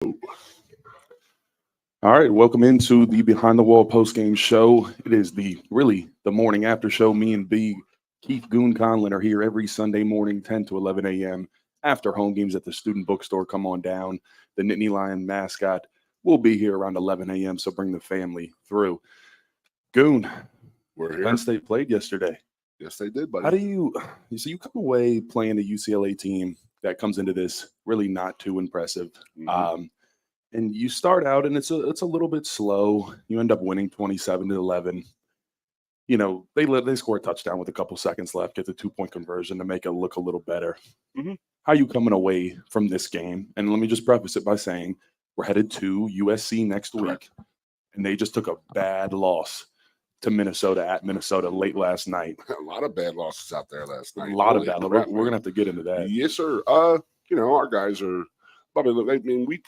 All right, welcome into the Behind the Wall post-game show. It is the morning after show. Me and Keith Goon Conlin are here every Sunday morning, 10 to 11 a.m. after home games at the student bookstore. Come on down. The Nittany Lion mascot will be here around 11 a.m., so bring the family through. Goon, we're here. Penn State played yesterday. Yes, they did, buddy. How do you come away playing a UCLA team that comes into this really not too impressive? Mm-hmm. And you start out, and it's a little bit slow. You end up winning 27-11. You know, they score a touchdown with a couple seconds left, get the 2-point conversion to make it look a little better. Mm-hmm. How are you coming away from this game? And let me just preface it by saying we're headed to USC next week, and they just took a bad loss to Minnesota at Minnesota late last night. A lot of bad losses out there last night. A lot of bad. We're going to have to get into that. Yes, sir. Our guys are probably. I mean, we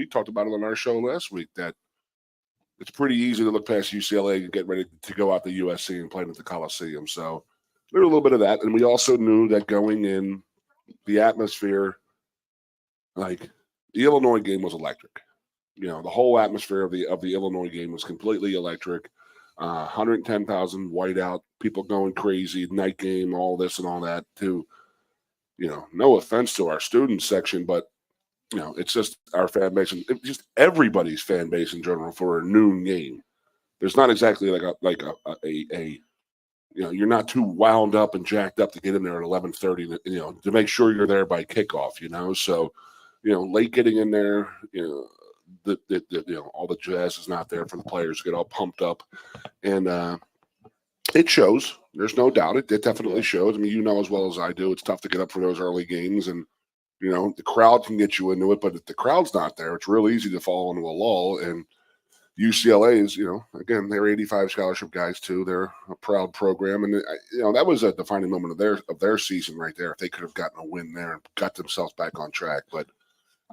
talked about it on our show last week that it's pretty easy to look past UCLA and get ready to go out to USC and play at the Coliseum. So there's a little bit of that, and we also knew that going in, the atmosphere, like the Illinois game, was electric. You know, the whole atmosphere of the Illinois game was completely electric. 110,000 whiteout, people going crazy, night game, all this and all that. To, no offense to our student section, but it's just our fan base, and just everybody's fan base in general for a noon game. There's not exactly you're not too wound up and jacked up to get in there at 11:30, to make sure you're there by kickoff. So, late getting in there, all the jazz is not there for the players to get all pumped up, and it shows. There's no doubt. It definitely shows. I mean, as well as I do, it's tough to get up for those early games, and the crowd can get you into it, but if the crowd's not there, it's real easy to fall into a lull. And UCLA is, again, they're 85 scholarship guys too. They're a proud program, and that was a defining moment of their season right there. If they could have gotten a win there and got themselves back on track, but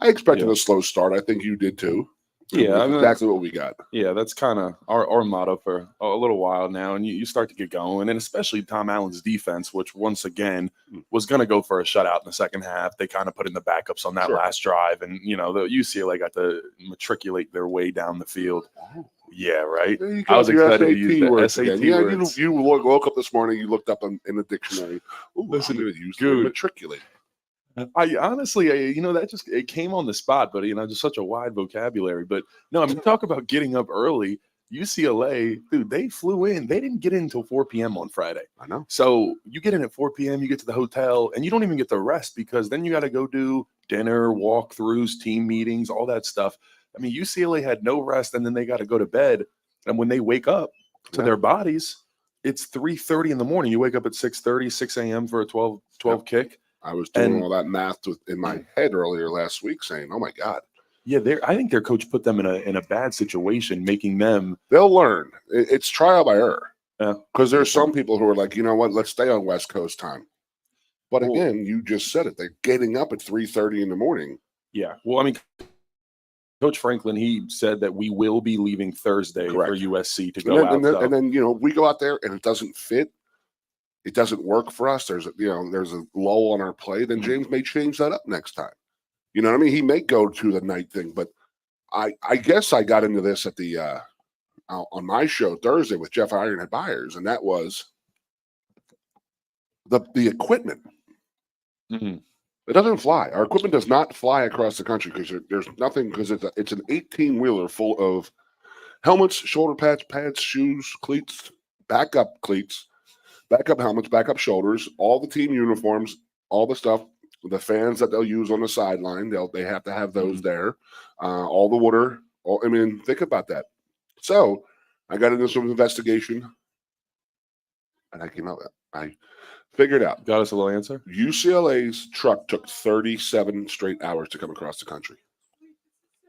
I expected a slow start. I think you did too. Yeah, exactly what we got. Yeah, that's kind of our motto for a little while now, and you start to get going, and especially Tom Allen's defense, which once again was going to go for a shutout in the second half. They kind of put in the backups on that last drive, and the UCLA got to matriculate their way down the field. Yeah, right. I was excited to use the SAT words. You woke up this morning, you looked up in the dictionary. Listen to use matriculate. I honestly, it came on the spot, but just such a wide vocabulary. But no, I mean, talk about getting up early. UCLA, dude, they flew in. They didn't get in until 4 p.m. on Friday. I know. So you get in at 4 p.m., you get to the hotel, and you don't even get to rest because then you got to go do dinner, walkthroughs, team meetings, all that stuff. I mean, UCLA had no rest, and then they got to go to bed. And when they wake up to their bodies, it's 3:30 in the morning. You wake up at 6:30, 6 a.m. for a 12 kick. I was doing all that math in my head earlier last week, saying, "Oh my God!" Yeah, I think their coach put them in a bad situation, making them. They'll learn. It's trial by error. Because there's some people who are like, you know what? Let's stay on West Coast time. But again, you just said it. They're getting up at 3:30 in the morning. Yeah. Well, I mean, Coach Franklin, he said that we will be leaving Thursday for USC to go out. And then we go out there and it doesn't fit. It doesn't work for us. There's a lull on our play. Then James may change that up next time. You know what I mean? He may go to the night thing, but I guess I got into this at the on my show Thursday with Jeff Ironhead Byers, and that was the equipment. Mm-hmm. It doesn't fly. Our equipment does not fly across the country because there's nothing, because it's an 18-wheeler full of helmets, shoulder pads, shoes, cleats, backup helmets, backup shoulders, all the team uniforms, all the stuff, the fans that they'll use on the sideline, they have to have those there, all the water. Think about that. So I got into some investigation, and I came out. I figured out. Got us a little answer. UCLA's truck took 37 straight hours to come across the country.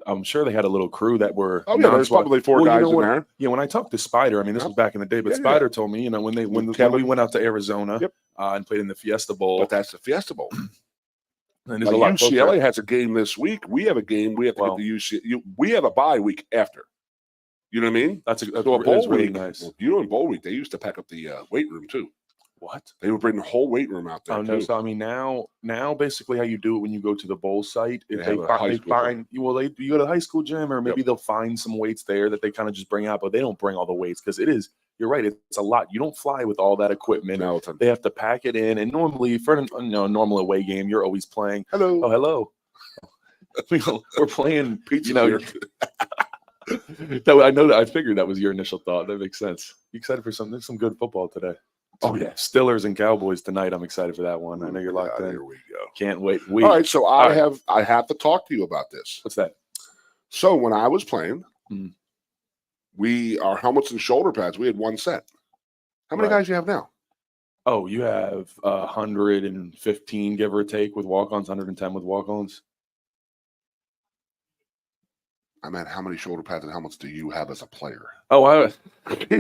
I'm sure they had a little crew that were. Oh yeah, there's probably four guys in there. Yeah, when I talked to Spider, I mean, this was back in the day, but Spider told me, when we went out to Arizona and played in the Fiesta Bowl. But that's the Fiesta Bowl. And UCLA has a game this week. We have a game. We have to get the UCLA. We have a bye week after. You know what I mean? That's a bowl really week. Nice. In bowl week, they used to pack up the weight room too. What? They would bring the whole weight room out there. Oh no! Too. So I mean, now basically how you do it when you go to the bowl site is They have a high school find you go to the high school gym, or maybe they'll find some weights there that they kind of just bring out, but they don't bring all the weights because it is. You're right. It's a lot. You don't fly with all that equipment. No, They have to pack it in, and normally for a normal away game, you're always playing. Hello. Oh, hello. We're playing. Pizza. No, I know that. I figured that was your initial thought. That makes sense. You excited for some? There's some good football today. Oh yeah, Stillers and Cowboys tonight. I'm excited for that one. I know you're locked in. Here we go. Can't wait. All right, so I have to talk to you about this. What's that? So when I was playing, our helmets and shoulder pads, we had one set. How many guys do you have now? Oh, you have 115, give or take, with walk-ons, 110 with walk-ons. I meant, how many shoulder pads and helmets do you have as a player? Oh,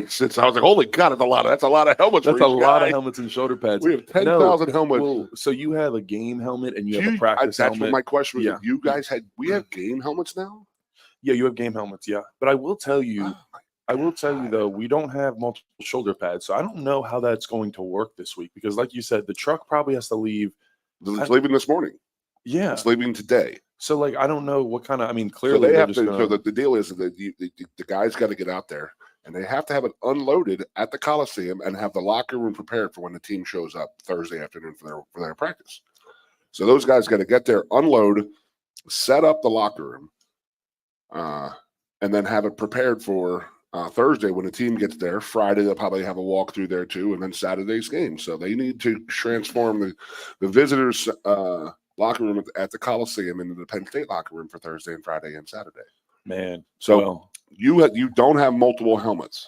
since I was like, holy God, that's a lot of helmets. That's a lot of helmets and shoulder pads. We have 10,000 helmets. Well, so you have a game helmet and you have a practice helmet. That's what my question was. Yeah. You guys we have game helmets now? Yeah, you have game helmets, yeah. But I will tell you, though, we don't have multiple shoulder pads. So I don't know how that's going to work this week because, like you said, the truck probably has to leave. It's leaving this morning. Yeah. It's leaving today. So, like, I don't know what kind of, I mean, clearly so they have to. So the deal is that the guys got to get out there and they have to have it unloaded at the Coliseum and have the locker room prepared for when the team shows up Thursday afternoon for their practice. So those guys got to get there, unload, set up the locker room, and then have it prepared for Thursday when the team gets there. Friday they'll probably have a walkthrough there too, and then Saturday's game. So they need to transform the visitors' locker room at the Coliseum into the Penn State locker room for Thursday and Friday and Saturday. Man, so you don't have multiple helmets.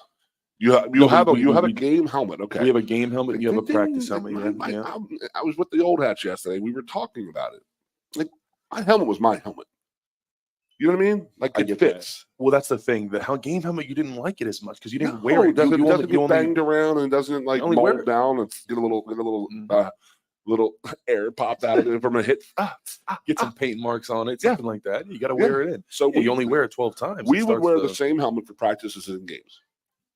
You have a game helmet. Okay, we have a game helmet. And you have a practice helmet. I was with the old hats yesterday. We were talking about it. Like, my helmet was my helmet. You know what I mean? Like, it fits. That. Well, that's the thing. The game helmet, you didn't like it as much because you didn't wear it. It doesn't get banged around and doesn't like mold down and get a little air popped out of it from a hit. Get some paint marks on it, something like that. You got to wear it in. So you only wear it 12 times. We would wear the same helmet for practices and games.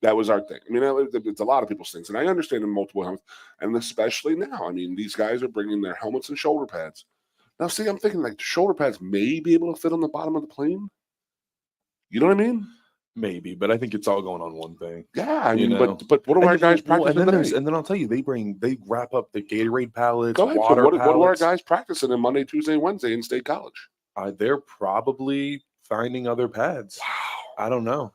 That was our thing. I mean, it's a lot of people's things, and I understand in multiple helmets, and especially now. I mean, these guys are bringing their helmets and shoulder pads. Now, see, I'm thinking like the shoulder pads may be able to fit on the bottom of the plane. You know what I mean? Maybe, but I think it's all going on one thing. Yeah, I mean, but what do our guys practice? And then I'll tell you, they wrap up the Gatorade pallets, water pallets. What do our guys practicing on Monday, Tuesday, and Wednesday in State College? They're probably finding other pads. Wow. I don't know.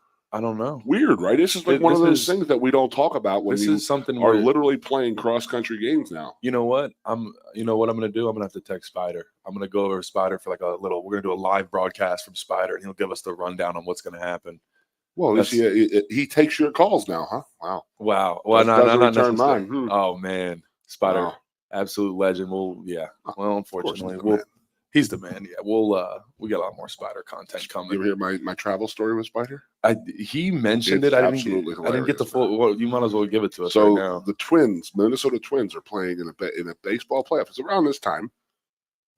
Weird, right? This is like one of those things that we don't talk about when you are literally playing cross-country games now. You know what? I'm going to do? I'm going to have to text Spider. I'm going to go over to Spider for we're going to do a live broadcast from Spider, and he'll give us the rundown on what's going to happen. Well, he takes your calls now, huh? Wow. Well, not mine. Oh, man. Spider, absolute legend. Well, unfortunately, he's the man. Yeah, we got a lot more Spider content coming. You ever hear my travel story with Spider? He mentioned it. I didn't get the full. Well, you might as well give it to us right now. The Minnesota Twins, are playing in a baseball playoff. It's around this time.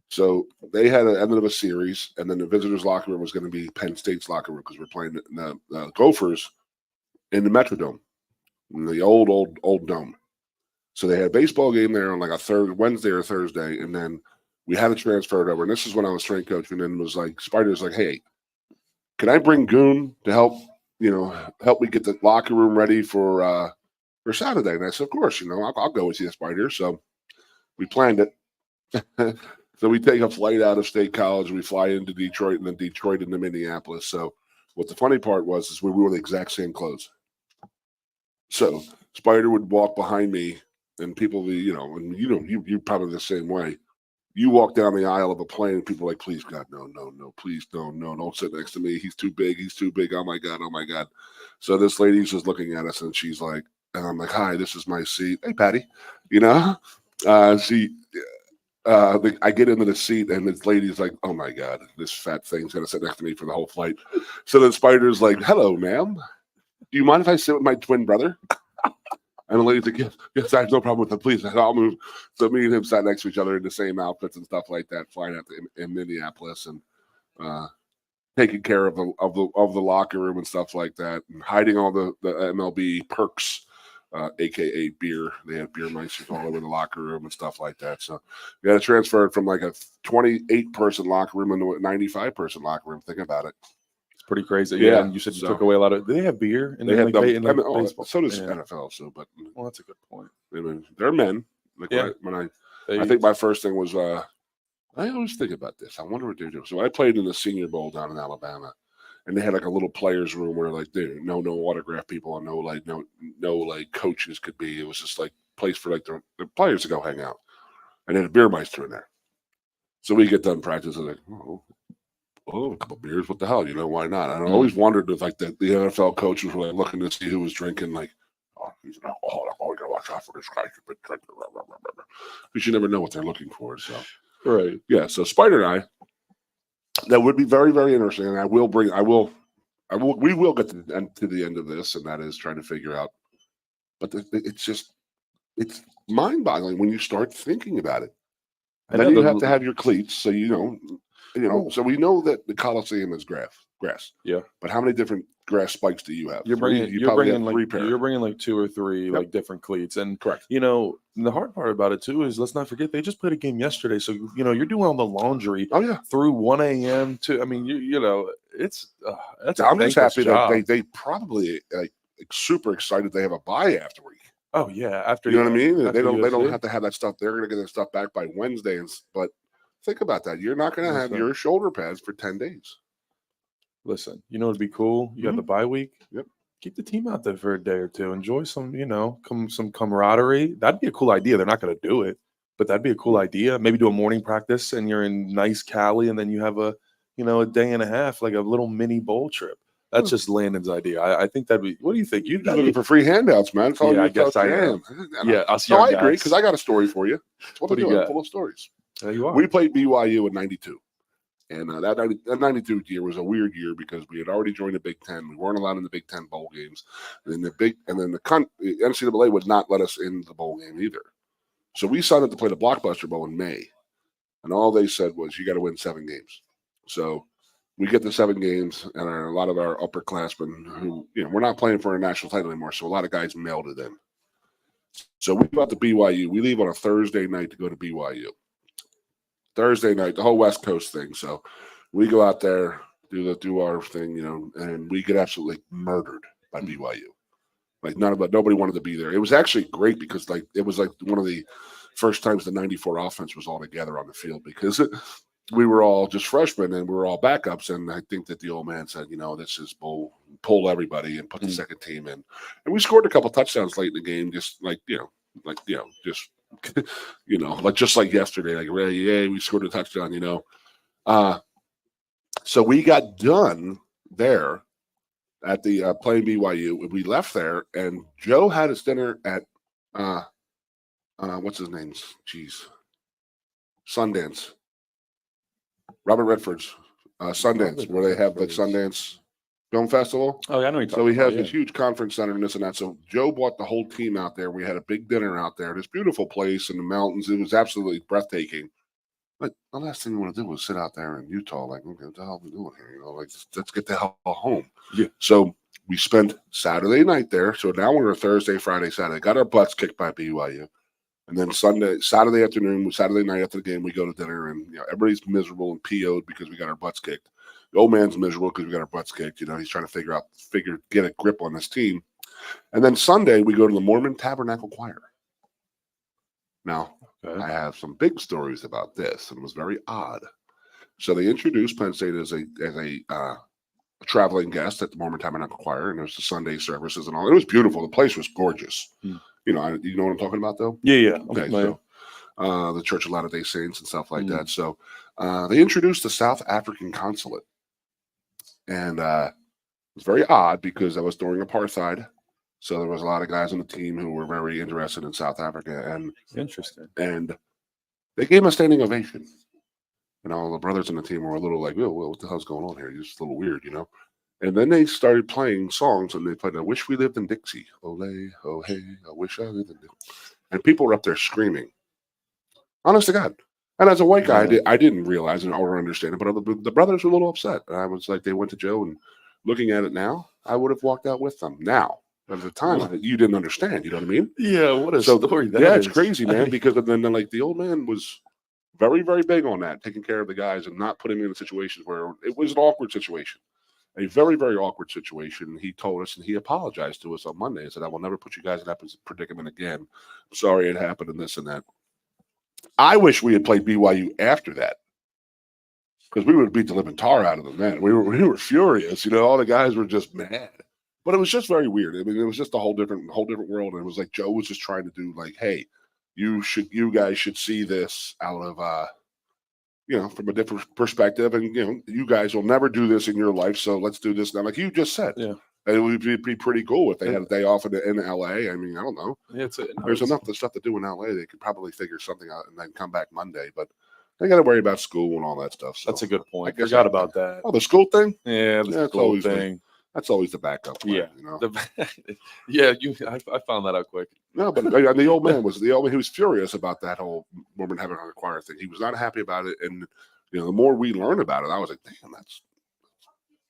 So they had an end of a series, and then the visitors' locker room was going to be Penn State's locker room because we're playing the Gophers in the Metrodome, in the old dome. So they had a baseball game there on like a Wednesday or Thursday, and then we had to transfer it over. And this is when I was strength coaching, and was like, Spider's like, hey, can I bring Goon to help me get the locker room ready for Saturday? And I said, of course, I'll go with you, Spider. So we planned it. So we take a flight out of State College, we fly into Detroit, and then Detroit into Minneapolis. So what the funny part was we wore the exact same clothes. So Spider would walk behind me, and people, you're probably the same way. You walk down the aisle of a plane, and people are like, please, God, no, please, no, don't sit next to me. He's too big. Oh, my God. So this lady's just looking at us, and she's like, and I'm like, hi, this is my seat. Hey, Patty. I get into the seat, and this lady's like, oh, my God, this fat thing's going to sit next to me for the whole flight. So the Spider's like, hello, ma'am. Do you mind if I sit with my twin brother? And the lady's like, yes, I have no problem with it. Please, I'll move. So me and him sat next to each other in the same outfits and stuff like that, flying out in Minneapolis and taking care of the locker room and stuff like that, and hiding all the MLB perks AKA beer. They had beer mice all over the locker room and stuff like that. So we had to transfer it from like a 28-person locker room into a 95-person locker room. Think about it. It's pretty crazy. Yeah, And you said you took away a lot of. Do they have beer? They had baseball. so does NFL. So, but well, that's a good point. I mean, they're men. Like I think my first thing was I always think about this. I wonder what they're doing. So I played in the Senior Bowl down in Alabama, and they had like a little players' room where like there no autograph people and no like coaches could be. It was just like place for like the players to go hang out, and they had a beer meister in there. So we get done practicing like, a couple beers. What the hell? Why not? And I always wondered if like the NFL coaches were like looking to see who was drinking. Like, oh, he's an alcoholic. Oh, we gotta watch out for this guy. Because you never know what they're looking for. So, right, yeah. So Spider and I, that would be very, very interesting. And we will get to the end of this, and that is trying to figure out. But it's mind-boggling when you start thinking about it. And then you have to have your cleats, so so we know that the Coliseum is grass. Yeah. But how many different grass spikes do you have? You're bringing like 2 or 3 like different cleats, and correct. The hard part about it too is let's not forget they just played a game yesterday, so you're doing all the laundry. Oh yeah, through 1 a.m. to it's that's. I'm just happy that they probably like super excited they have a bye after week. Oh yeah, after what I mean. They don't have to have that stuff. They're going to get their stuff back by Wednesday, but think about that. You're not going to have your shoulder pads for 10 days. Listen, it'd be cool. You got the bye week. Yep. Keep the team out there for a day or two. Enjoy some, some camaraderie. That'd be a cool idea. They're not going to do it, but that'd be a cool idea. Maybe do a morning practice and you're in nice Cali, and then you have a day and a half, like a little mini bowl trip. That's just Landon's idea. I think that'd be. What do you think? You're looking for free handouts, man. I guess I am. Yeah, I agree because I got a story for you. What do you got? Full of stories. There you are. We played BYU in '92, and that '92 year was a weird year because we had already joined the Big Ten. We weren't allowed in the Big Ten bowl games, and then the NCAA would not let us in the bowl game either. So we signed up to play the Blockbuster Bowl in May, and all they said was you got to win 7 games. So we get to 7 games, and a lot of our upperclassmen who, we're not playing for a national title anymore, so a lot of guys mailed it in. So we go out to BYU. We leave on a Thursday night to go to BYU. Thursday night, the whole West Coast thing. So we go out there, do our thing, and we get absolutely murdered by BYU. Like nobody wanted to be there. It was actually great because it was like one of the first times the '94 offense was all together on the field because we were all just freshmen and we were all backups. And I think that the old man said, this is pull everybody and put the second team in. And we scored a couple touchdowns late in the game, just just like yesterday, we scored a touchdown, So we got done there at the playing BYU. We left there, and Joe had his dinner at what's his name? Sundance. Robert Redford's Sundance, where they have the Sundance Film Festival. Oh, yeah, I know. So he has this huge conference center and this and that. So Joe brought the whole team out there. We had a big dinner out there. This beautiful place in the mountains. It was absolutely breathtaking. But the last thing we want to do was sit out there in Utah, like, okay, what the hell are we doing here? Let's get the hell home. Yeah. So we spent Saturday night there. So now we're Thursday, Friday, Saturday. Got our butts kicked by BYU. And then Saturday afternoon, Saturday night after the game, we go to dinner, and everybody's miserable and PO'd because we got our butts kicked. The old man's miserable because we got our butts kicked. He's trying to get a grip on this team. And then Sunday, we go to the Mormon Tabernacle Choir. Now, I have some big stories about this, and it was very odd. So they introduced Penn State as a traveling guest at the Mormon Tabernacle Choir, and there's the Sunday services and all. It was beautiful. The place was gorgeous. You know what I'm talking about, though? Yeah. Okay, so the Church of Latter-day Saints and stuff like that. So they introduced the South African consulate. And it was very odd because that was during apartheid. So there was a lot of guys on the team who were very interested in South Africa. And interesting. And they gave him a standing ovation. The brothers on the team were a little like, what the hell's going on here? It's just a little weird, And then they started playing songs, and they played "I Wish We Lived in Dixie." Ole, oh hey, I wish I lived in Dixie. And people were up there screaming. Honest to God. And as a white guy, I didn't realize and or understand it, but the brothers were a little upset. And I was like, they went to Joe, and looking at it now, I would have walked out with them. Now, But at the time, you didn't understand. You know what I mean? Yeah, what a story that yeah, it's is. crazy, man. Because then like the old man was very, very big on that, taking care of the guys and not putting them in situations where it was an awkward situation. A very, very awkward situation. He told us and he apologized to us on Monday and said, I will never put you guys in that predicament again. I'm sorry it happened and this and that. I wish we had played BYU after that because we would have beat the living tar out of them then. We were furious. You know, all the guys were just mad. But it was just very weird. I mean, it was just a whole different world. And it was like Joe was just trying to do like, hey, you guys should see this out of from a different perspective. And you guys will never do this in your life. So let's do this now. Like you just said. Yeah. And it would be pretty cool if they had a day off in LA. I mean, I don't know. Yeah, there's enough stuff to do in LA. They could probably figure something out and then come back Monday. But they got to worry about school and all that stuff. So that's a good point. I forgot about that. Oh, the school thing? Yeah, the school thing. That's always the backup plan, I found that out quick. No, but the old man he was furious about that whole Mormon Tabernacle choir thing. He was not happy about it, and the more we learn about it, I was like, damn, that's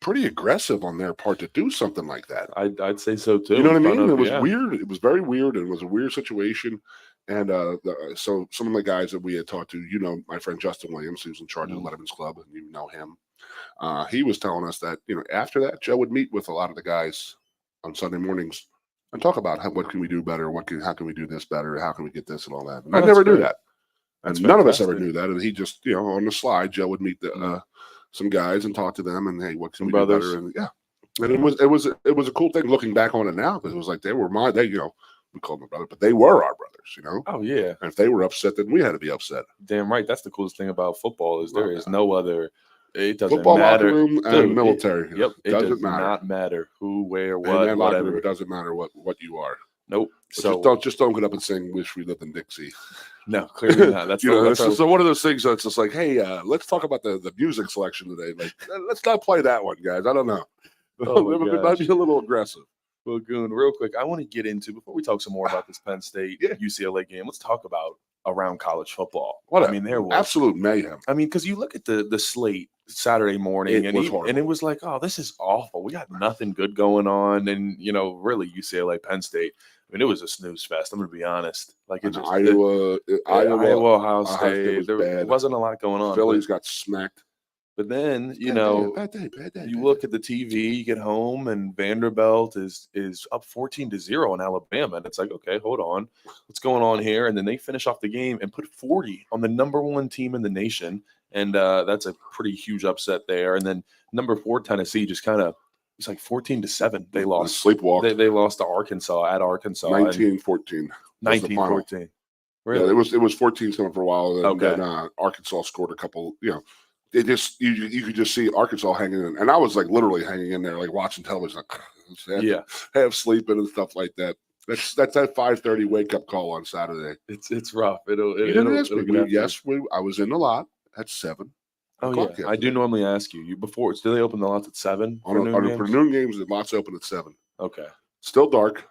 pretty aggressive on their part to do something like that. I'd say so too. You know what I mean? It was weird. It was very weird. It was a weird situation. And so some of the guys that we had talked to, my friend Justin Williams, who's in charge of the Letterman's Club, and you know him. He was telling us that, after that, Joe would meet with a lot of the guys on Sunday mornings and talk about what can we do better, how can we do this better, how can we get this and all that. And I never knew that. And none of us ever knew that. And he just, on the slide, Joe would meet some guys and talk to them and, hey, what can we do better? And and it was a cool thing looking back on it now because it was like we called them brother, but they were our brothers, Oh yeah. And if they were upset, then we had to be upset. Damn right. That's the coolest thing about football is there is no other. It doesn't football matter. Locker room and military. It does not matter who, where, what, and whatever. Room, it doesn't matter what you are. Nope. So just don't get up and sing "Wish We Lived in Dixie." No, clearly not. That's so one of those things that's just like, hey, let's talk about the music selection today. Like, let's not play that one, guys. I don't know. It might be a little aggressive. Well, Goon, real quick, I want to get into before we talk some more about this Penn State UCLA game. Let's talk about around college football. There was absolute mayhem. I mean, because you look at the slate Saturday morning, and it was like, oh, this is awful. We got nothing good going on, and really UCLA, Penn State. I mean, it was a snooze fest. I'm going to be honest. Like Iowa, Ohio State. There wasn't a lot going on. Phillies got smacked. But then, bad day, you look at the TV, you get home, and Vanderbilt is up 14-0 in Alabama. And it's like, okay, hold on. What's going on here? And then they finish off the game and put 40 on the number one team in the nation. And that's a pretty huge upset there. And then number 4, Tennessee, just kind of, it's like 14-7. They lost. Sleepwalked. They lost to Arkansas at Arkansas. 19-14. 19-14. Really? Yeah, it was 14-7 for a while. And then Arkansas scored a couple, It just you could just see Arkansas hanging in, and I was like literally hanging in there, like watching television, like half sleeping and stuff like that. That's that 5:30 wake up call on Saturday. It's rough. I was in the lot at 7. Oh yeah, yesterday. I do normally ask you before. Do they open the lots at 7 for noon games? The lots open at 7. Okay, still dark.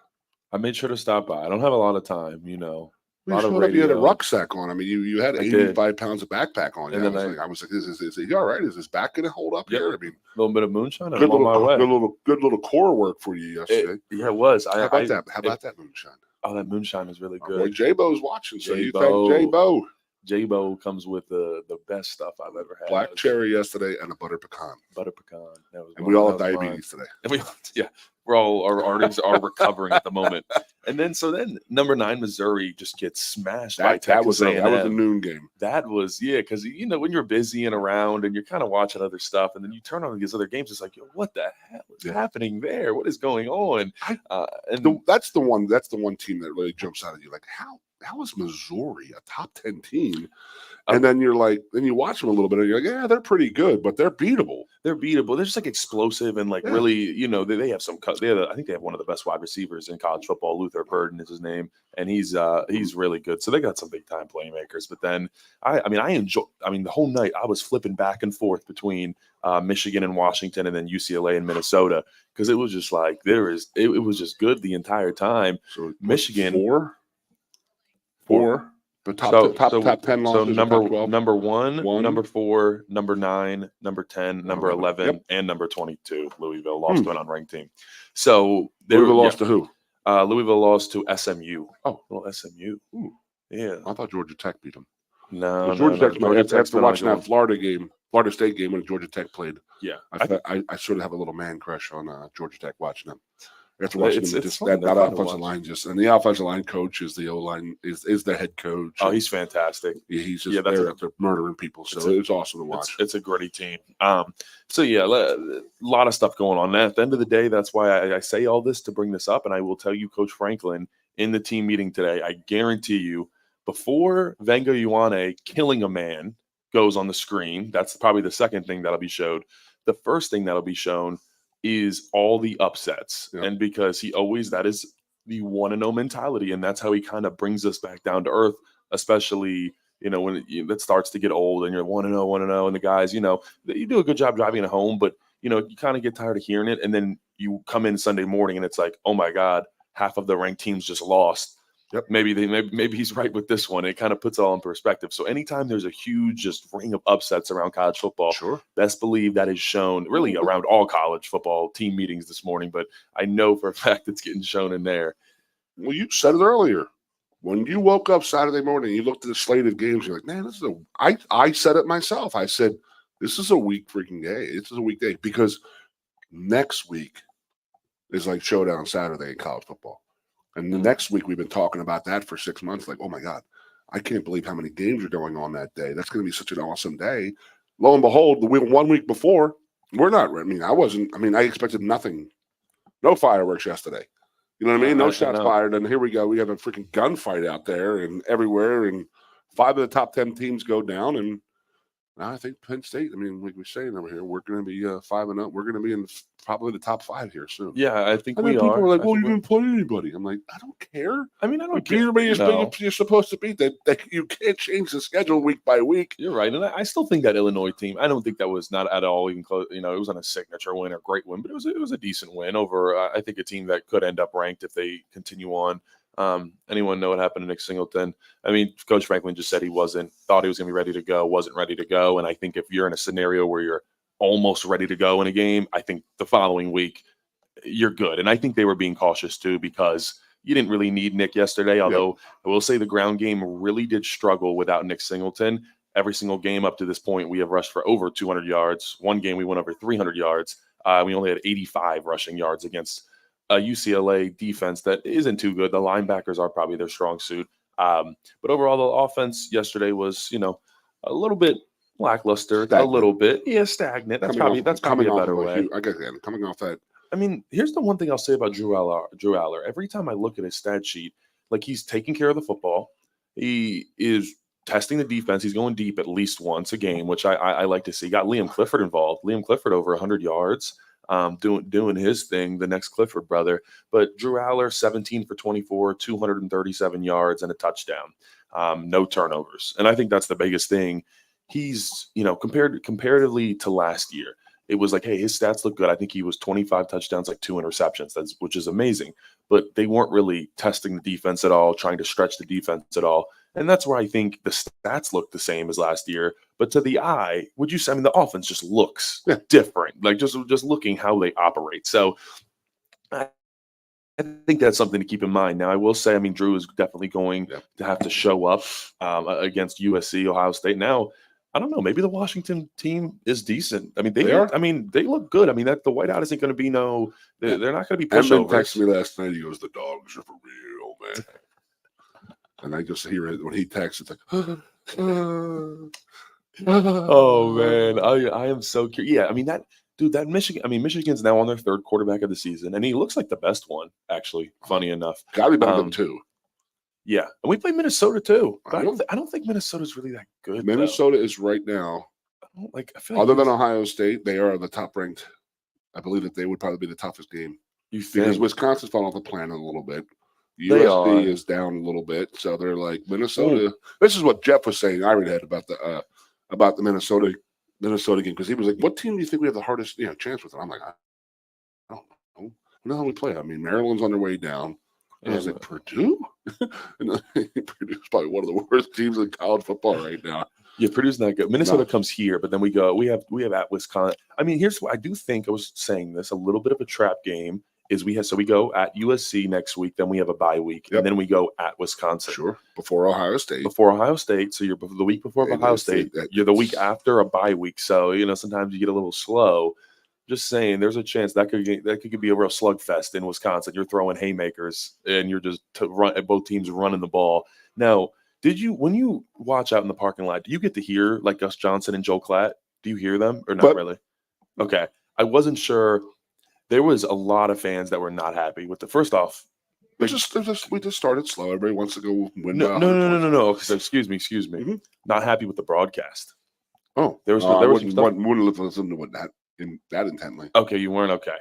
I made sure to stop by. I don't have a lot of time, You had a rucksack on. I mean, you had 85 pounds of backpack on. And I was like, is he all right? Is his back going to hold up here? I mean, a little bit of moonshine. I'm on my way. Good little core work for you yesterday. It was. How about that moonshine? Oh, that moonshine is really good. Boy, J-Bo's watching, so you thank J-Bo. J-Bo comes with the best stuff I've ever had. Black cherry yesterday and a butter pecan. And we all have diabetes today. And we're all our arteries are recovering at the moment. And then number 9 Missouri just gets smashed by Texas A&M. That was a noon game. That was because when you're busy and around and you're kind of watching other stuff, and then you turn on these other games, it's like, what the hell is happening there? What is going on? That's the one team that really jumps out at you. Like how is Missouri a top 10 team? And then you're like, then you watch them a little bit, and you're like, yeah, they're pretty good, but they're beatable. They're really like explosive and really, they have some. I think they have one of the best wide receivers in college football. Luther Burden is his name, and he's really good. So they got some big time playmakers. But then I enjoy. The whole night I was flipping back and forth between Michigan and Washington, and then UCLA and Minnesota, because it was just like it was just good the entire time. So Michigan 4. The top 10 losses. So number 1, number 4, number 9, number 10, number 11, and number 22. Louisville lost to an unranked team. So Louisville lost to who? Louisville lost to SMU. Oh. Well, SMU. Ooh. Yeah. I thought Georgia Tech beat them. No, Georgia Tech's Georgia Tech's after been on a watching good that Florida State game when Georgia Tech played. Yeah. I sort of have a little man crush on Georgia Tech watching them. After watching them, it's just fun. that offensive line and the offensive line coach is the O-line is the head coach. Oh, he's fantastic. Yeah, he's just there after murdering people. So it's awesome to watch. It's a gritty team. So yeah, a lot of stuff going on. At the end of the day, that's why I say all this to bring this up. And I will tell you, Coach Franklin, in the team meeting today, I guarantee you, before Venga Ioane killing a man goes on the screen, that's probably the second thing that'll be showed. The first thing that'll be shown is all the upsets. Yep. And because that is the 1-0 mentality. And that's how he kind of brings us back down to earth, especially, when it starts to get old and you're 1-0, and the guys, you do a good job driving it home, but, you kind of get tired of hearing it. And then you come in Sunday morning and it's like, oh my God, half of the ranked teams just lost. Yep. Maybe he's right with this one. It kind of puts it all in perspective. So anytime there's a huge just ring of upsets around college football, sure, best believe that is shown really around all college football team meetings this morning. But I know for a fact it's getting shown in there. Well, you said it earlier. When you woke up Saturday morning, you looked at the slate of games. You're like, man, I said it myself. I said, this is a week freaking day. This is a weekday because next week is like showdown Saturday in college football. And the next week, we've been talking about that for 6 months. Like, oh, my God, I can't believe how many games are going on that day. That's going to be such an awesome day. Lo and behold, the 1 week before, we're not. I expected nothing. No fireworks yesterday. You know what I mean? No shots fired. And here we go. We have a freaking gunfight out there and everywhere. And 5 of the top 10 teams go down. And now I think Penn State, like we're saying over here, we're going to be 5-0. We're going to be in probably the top 5 here soon. Yeah, I think and we people are. People are like, well, you didn't play anybody. I'm like, I don't care. I don't care. Everybody as big as you're supposed to be. That you can't change the schedule week by week. You're right. And I still think that Illinois team, I don't think that was not at all even close. It was on a signature win or great win, but it was a decent win over, I think, a team that could end up ranked if they continue on. Anyone know what happened to Nick Singleton? Coach Franklin just said thought he was going to be ready to go, wasn't ready to go. And I think if you're in a scenario where you're almost ready to go in a game, I think the following week you're good. And I think they were being cautious too, because you didn't really need Nick yesterday. Although I will say the ground game really did struggle without Nick Singleton. Every single game up to this point, we have rushed for over 200 yards. One game we went over 300 yards. We only had 85 rushing yards against a UCLA defense that isn't too good. The linebackers are probably their strong suit. But overall, the offense yesterday was, a little bit lackluster, stagnant. A little bit. Yeah, stagnant. That's probably a better way. I guess coming off that. Here's the one thing I'll say about Drew Aller. Every time I look at his stat sheet, like he's taking care of the football. He is testing the defense. He's going deep at least once a game, which I like to see. Got Liam Clifford involved. Liam Clifford over 100 yards. Doing his thing, the next Clifford brother. But Drew Aller, 17 for 24, 237 yards and a touchdown. No turnovers. And I think that's the biggest thing. He's, comparatively to last year, it was like, hey, his stats look good. I think he was 25 touchdowns, like 2 interceptions, which is amazing. But they weren't really testing the defense at all, trying to stretch the defense at all. And that's where I think the stats look the same as last year. But to the eye, the offense just looks different, like just looking how they operate. So I think that's something to keep in mind. Now, I will say, Drew is definitely going to have to show up against USC, Ohio State. Now, I don't know. Maybe the Washington team is decent. They look good. The whiteout isn't going to be they're not going to be pushovers. Ben texted me last night. He goes, "The dogs are for real, man." And I just hear it when he texts. It's like, oh man, I am so curious. Yeah, that Michigan. Michigan's now on their 3rd quarterback of the season, and he looks like the best one. Actually, funny enough, got to be better than 2. Yeah, and we play Minnesota too. But I don't think Minnesota's really that good. Minnesota is right now. I feel other than Ohio State, they are the top ranked. I believe that they would probably be the toughest game. Because Wisconsin's fallen off the planet a little bit. USC is down a little bit, so they're like Minnesota. This is what Jeff was saying. Iron Head about the Minnesota game, because he was like, "What team do you think we have the hardest chance with?" And I'm like, "I don't know. Who the hell we play? Maryland's on their way down." And I was like, Purdue? And Purdue's probably one of the worst teams in college football right now. Yeah, Purdue's not good. Minnesota comes here, but then we have at Wisconsin. Here's what I do think. I was saying this, a little bit of a trap game is we go at USC next week, then we have a bye week, and then we go at Wisconsin. Sure, before Ohio State. So you're the week before Ohio State. You're the week after a bye week. So sometimes you get a little slow. Just saying, there's a chance that could be a real slugfest in Wisconsin. You're throwing haymakers, and you're just both teams running the ball. Now, when you watch out in the parking lot, do you get to hear like Gus Johnson and Joe Klatt? Do you hear them or not really? Okay, I wasn't sure. There was a lot of fans that were not happy with the first off. We just started slow. Everybody wants to go win. No. Excuse me. Mm-hmm. Not happy with the broadcast. Oh, there was some stuff. Wouldn't listen to that intently. Okay, you weren't okay.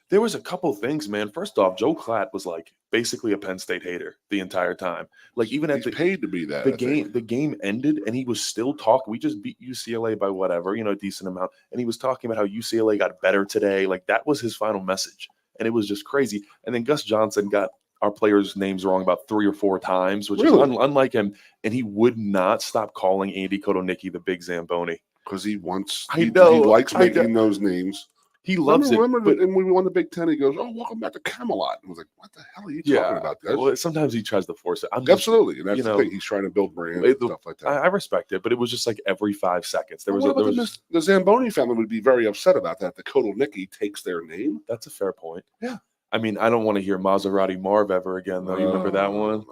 There was a couple things, man. First off, Joe Klatt was like basically a Penn State hater the entire time. Like even he's paid to be that. The game ended, and he was still talking. We just beat UCLA by whatever, a decent amount, and he was talking about how UCLA got better today. Like that was his final message, and it was just crazy. And then Gus Johnson got our players' names wrong about 3 or 4 times, which is unlike him, and he would not stop calling Andy Kotelnicki the Big Zamboni. Because he likes making those names. He loves remember and when we won the Big Ten, he goes, "Oh, welcome back to Camelot." And I was like, "What the hell are you talking about, guys?" Well, sometimes he tries to force it. Absolutely, and that's the thing. He's trying to build brands and stuff like that. I respect it, but it was just like every 5 seconds. The Zamboni family would be very upset about that. The Kotelnicki takes their name. That's a fair point. Yeah. I mean, I don't want to hear Maserati Marv ever again, though. You remember that one?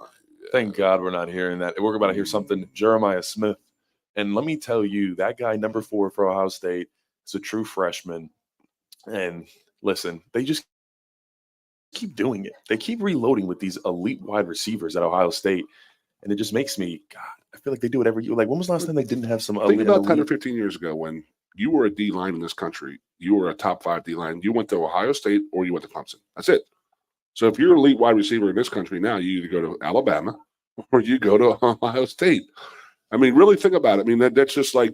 Thank God we're not hearing that. We're about to hear something Jeremiah Smith. And let me tell you, that guy, number 4 for Ohio State, is a true freshman. And listen, they just keep doing it. They keep reloading with these elite wide receivers at Ohio State. And it just makes me, God, I feel like they do it every year. Like, when was the last time they didn't have some Think about 10 or 15 years ago when you were a D-line in this country. You were a top 5 D-line. You went to Ohio State or you went to Clemson. That's it. So if you're an elite wide receiver in this country now, you either go to Alabama or you go to Ohio State. I mean, really think about it. I mean, that's just like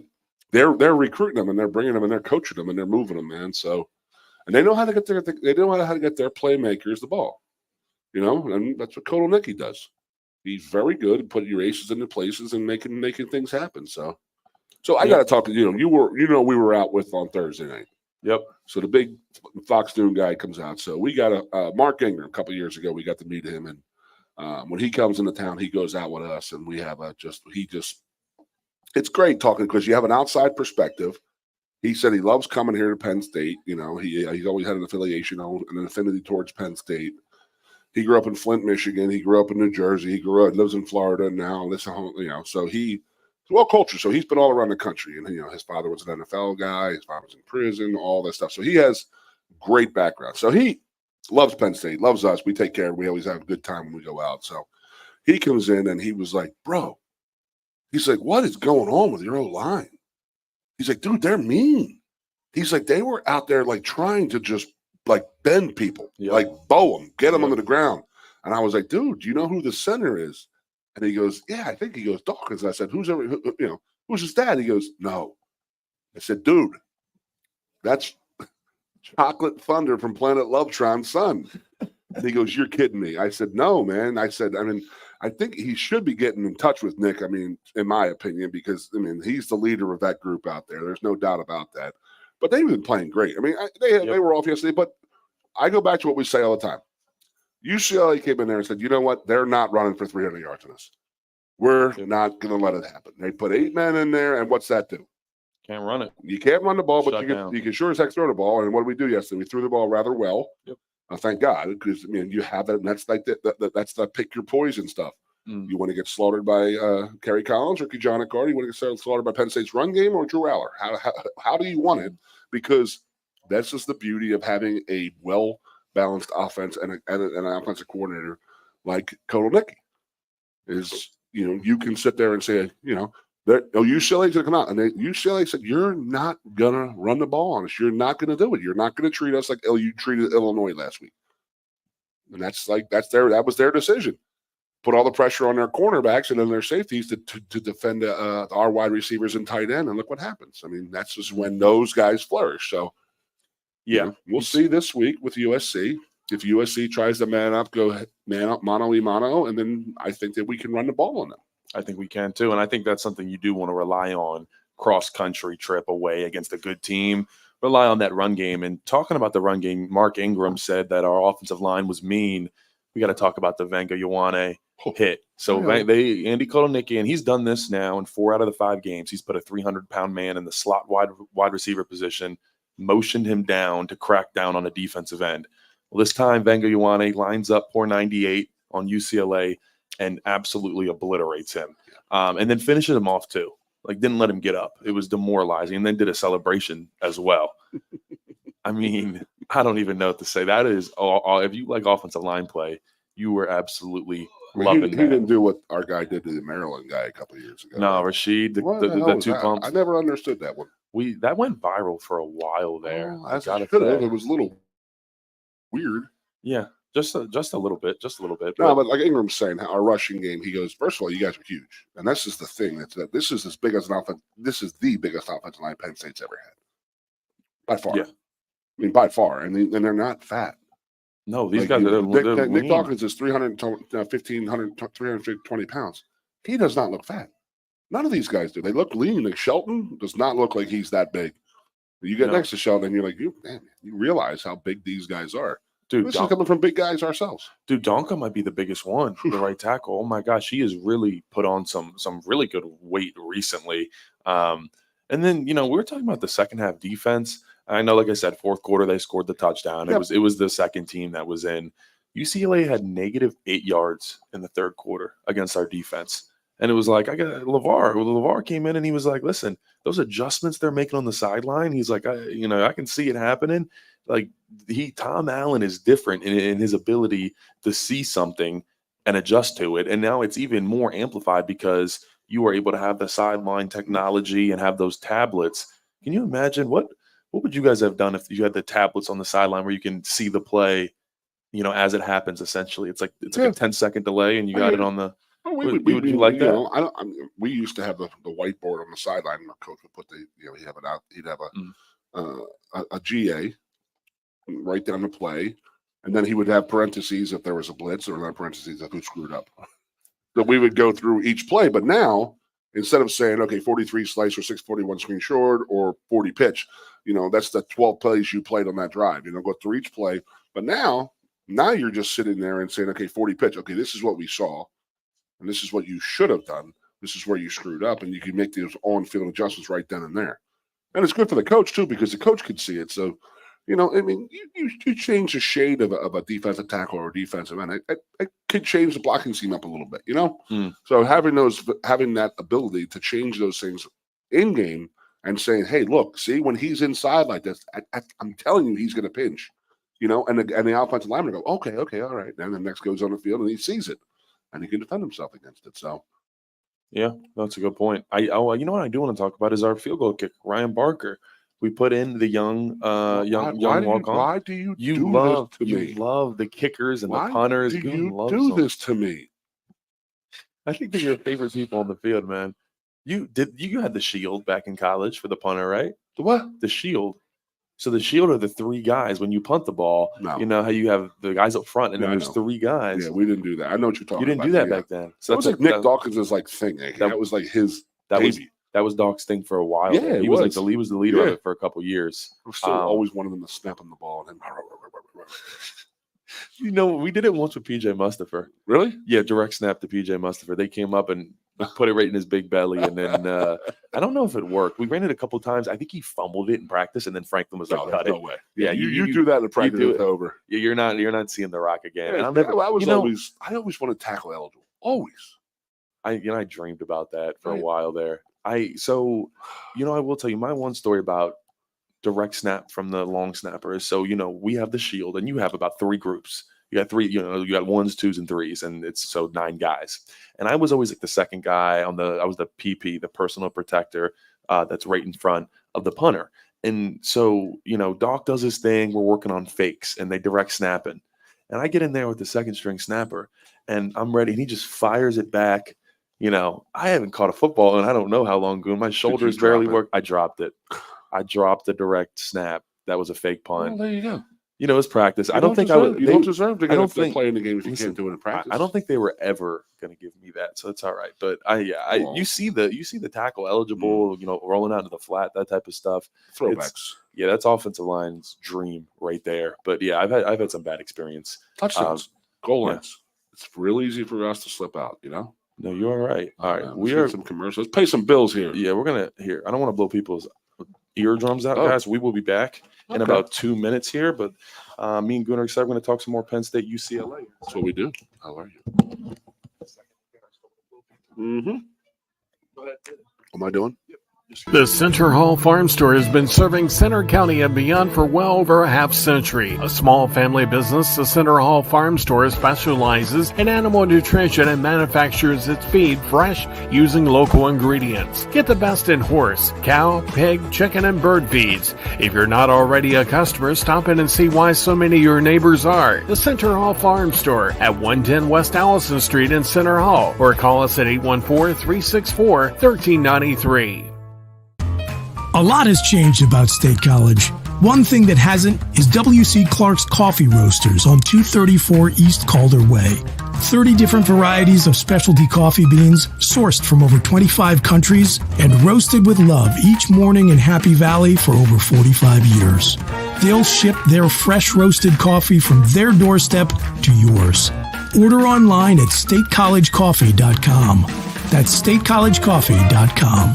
they're recruiting them and they're bringing them and they're coaching them and they're moving them, man. So, and they know how to get their playmakers the ball, and that's what Kotelnicki does. He's very good at putting your aces into places and making things happen. So I got to talk to you. We were out with on Thursday night. Yep. So the big Fox Noon guy comes out. So we got Mark Ingram a couple of years ago. We got to meet him, and when he comes into town, he goes out with us, and we have it's great talking because you have an outside perspective. He said he loves coming here to Penn State. He's always had an affiliation and an affinity towards Penn State. He grew up in Flint, Michigan. He grew up in New Jersey. He lives in Florida now. So he's well cultured. So he's been all around the country, and his father was an NFL guy. His father was in prison, all that stuff. So he has great background. So he loves Penn State, loves us. We take care. We always have a good time when we go out. So he comes in and he was like, "Bro," he's like, "What is going on with your O-line?" He's like, "Dude, they're mean." He's like, "They were out there like trying to just like bend people, like bow them, get them under the ground." And I was like, "Dude, do you know who the center is?" And he goes, "Yeah, I think." He goes, "Dawkins." I said, "Who's his dad?" He goes, "No." I said, "Dude, that's Chocolate Thunder from Planet Lovetron's son." And he goes, "You're kidding me." I said, "No, man." I said, I think he should be getting in touch with Nick. In my opinion, because he's the leader of that group out there. There's no doubt about that. But they've been playing great. They were off yesterday, but I go back to what we say all the time. UCLA came in there and said, "You know what? They're not running for 300 yards on us. We're not going to let it happen." They put 8 men in there, and what's that do? Can't run it. You can't run the ball, but you can sure as heck throw the ball. And what did we do yesterday? We threw the ball rather well. Yep. Thank God, because you have that. And that's like that's the pick your poison stuff. You want to get slaughtered by Kerry Collins or Kijana Carter? You want to get slaughtered by Penn State's run game or Drew Aller? How do you want it? Because that's just the beauty of having a well-balanced offense and an offensive coordinator like Kotelnicki. Is you can sit there and say UCLA's going to come out, and UCLA said, "You're not going to run the ball on us. You're not going to do it. You're not going to treat us like you treated Illinois last week." And that was their decision. Put all the pressure on their cornerbacks and then their safeties to defend our wide receivers and tight end, and look what happens. That's just when those guys flourish. So, we'll see this week with USC. If USC tries to man up, go man up, mano, and then I think that we can run the ball on them. I think we can too, and I think that's something you do want to rely on cross-country trip away against a good team rely on that run game. And talking about the run game, Mark Ingram said that our offensive line was mean. We got to talk about the Venga Ioane hit. So Andy Kotelnicki, and he's done this now in 4 out of the 5 games. He's put a 300-pound man in the slot wide receiver position, motioned him down to crack down on a defensive end. Well, this time Venga Ioane lines up poor 98 on UCLA and absolutely obliterates him, and then finishes him off too. Like, didn't let him get up. It was demoralizing, and then did a celebration as well. I mean, I don't even know what to say. That is, if you like offensive line play, you were absolutely loving that. He didn't do what our guy did to the Maryland guy a couple of years ago. No, Rashid, the 2 pumps. I never understood that one. That went viral for a while there. I gotta say, it was a little weird. Yeah, just a little bit, No, but like Ingram's saying, our rushing game, he goes, first of all, you guys are huge, and that's just the thing. That this is as big as an offense. This is the biggest offensive line Penn State's ever had, by far. Yeah. I mean, by far, and they're not fat. No, these guys are. Nick Dawkins is 320 pounds. He does not look fat. None of these guys do. They look lean. Like Shelton does not look like he's that big. You get next to Shelton, and you're like, you realize how big these guys are. Dude, this is coming from big guys ourselves. Dude, Donka might be the biggest one, the right tackle. Oh my gosh, he has really put on some really good weight recently. And then we were talking about the second half defense. I know, like I said, fourth quarter they scored the touchdown. Yep. It was the second team that was in. UCLA had -8 yards in the third quarter against our defense. And it was like, I got LeVar came in and he was like, listen, those adjustments they're making on the sideline, he's like, I can see it happening. Like, Tom Allen is different in his ability to see something and adjust to it. And now it's even more amplified because you are able to have the sideline technology and have those tablets. Can you imagine what would you guys have done if you had the tablets on the sideline where you can see the play, as it happens, essentially? It's like a 10-second delay and you got it on the – would you like that? We used to have the whiteboard on the sideline. And our coach would put he'd have it out. He'd have a GA, write down the play, and then he would have parentheses if there was a blitz, or not parentheses if who screwed up. So we would go through each play. But now, instead of saying, okay, 43 slice or 641 screen short or 40 pitch, that's the 12 plays you played on that drive. Go through each play. But now you're just sitting there and saying, okay, 40 pitch. Okay, this is what we saw. And this is what you should have done. This is where you screwed up, and you can make those on-field adjustments right then and there. And it's good for the coach too, because the coach can see it. So, you change the shade of a defensive tackle or a defensive end. It could change the blocking scheme up a little bit, So having that ability to change those things in game and saying, hey, look, see, when he's inside like this, I'm telling you, he's going to pinch, and the offensive lineman go, okay, all right. Then the next goes on the field and he sees it. And he can defend himself against it. So, yeah, that's a good point. What I do want to talk about is our field goal kicker, Ryan Barker. We put in the young walk-on. Why do you do this to me? You love the kickers and the punters. Why do you do this to me? I think they're your favorite people on the field, man. You had the shield back in college for the punter, right? The what? The shield. So the shield are the 3 guys when you punt the ball. No. You know how you have the guys up front and then there's 3 guys. Yeah, we didn't do that. I know what you're talking about. You didn't do that back then. So that was like Nick Dawkins' thing. That was like his baby. That was Doc's thing for a while. Yeah, he was the leader of it for a couple years. I still always wanted him to snap on the ball and we did it once with PJ Mustafer. Really? Yeah, direct snap to PJ Mustafer. They came up and put it right in his big belly, and then I don't know if it worked. We ran it a couple times. I think he fumbled it in practice, and then Franklin was like, "Cut it." No way. Yeah, you do that in practice. It's over. Yeah, you're not seeing the Rock again. Yeah, I always want to tackle eligible. Always. I dreamed about that for a while there. I will tell you my one story about direct snap from the long snapper is, so we have the shield, and you have about 3 groups. You got 3, you got 1s, 2s, and 3s, and it's 9 guys. And I was always like the second guy I was the PP, the personal protector, that's right in front of the punter. And so, Doc does his thing. We're working on fakes, and they direct snapping. And I get in there with the second string snapper, and I'm ready. And he just fires it back. I haven't caught a football, and I don't know how long, Goon. My shoulders barely work. I dropped it. I dropped the direct snap. That was a fake punt. Well, there you go. You know, it's practice. You don't deserve to I don't get think play in the game if you listen, can't do it in practice. I don't think they were ever going to give me that, so it's all right. But you see the tackle eligible, you know, rolling out to the flat, that type of stuff. Throwbacks. That's offensive line's dream right there. But yeah, I've had some bad experience. Touchdowns, goal lines. It's real easy for us to slip out. You know. No, you're all right. All right, we are some commercials. Let's pay some bills here. Yeah, we're gonna here. I don't want to blow people's eardrums out, guys. We will be back in about 2 minutes here, but me and Goon are excited. We're going to talk some more Penn State, UCLA. That's what we do. How are you? Mm-hmm. What am I doing? Yep. The Center Hall Farm Store has been serving Center County and beyond for well over a half century. A small family business, the Center Hall Farm Store specializes in animal nutrition and manufactures its feed fresh using local ingredients. Get the best in horse, cow, pig, chicken, and bird feeds. If you're not already a customer, stop in and see why so many of your neighbors are. The Center Hall Farm Store at 110 West Allison Street in Center Hall, or call us at 814-364-1393. A lot has changed about State College. One thing that hasn't is W.C. Clark's Coffee Roasters on 234 East Calder Way. 30 different varieties of specialty coffee beans sourced from over 25 countries and roasted with love each morning in Happy Valley for over 45 years. They'll ship their fresh roasted coffee from their doorstep to yours. Order online at statecollegecoffee.com. That's statecollegecoffee.com.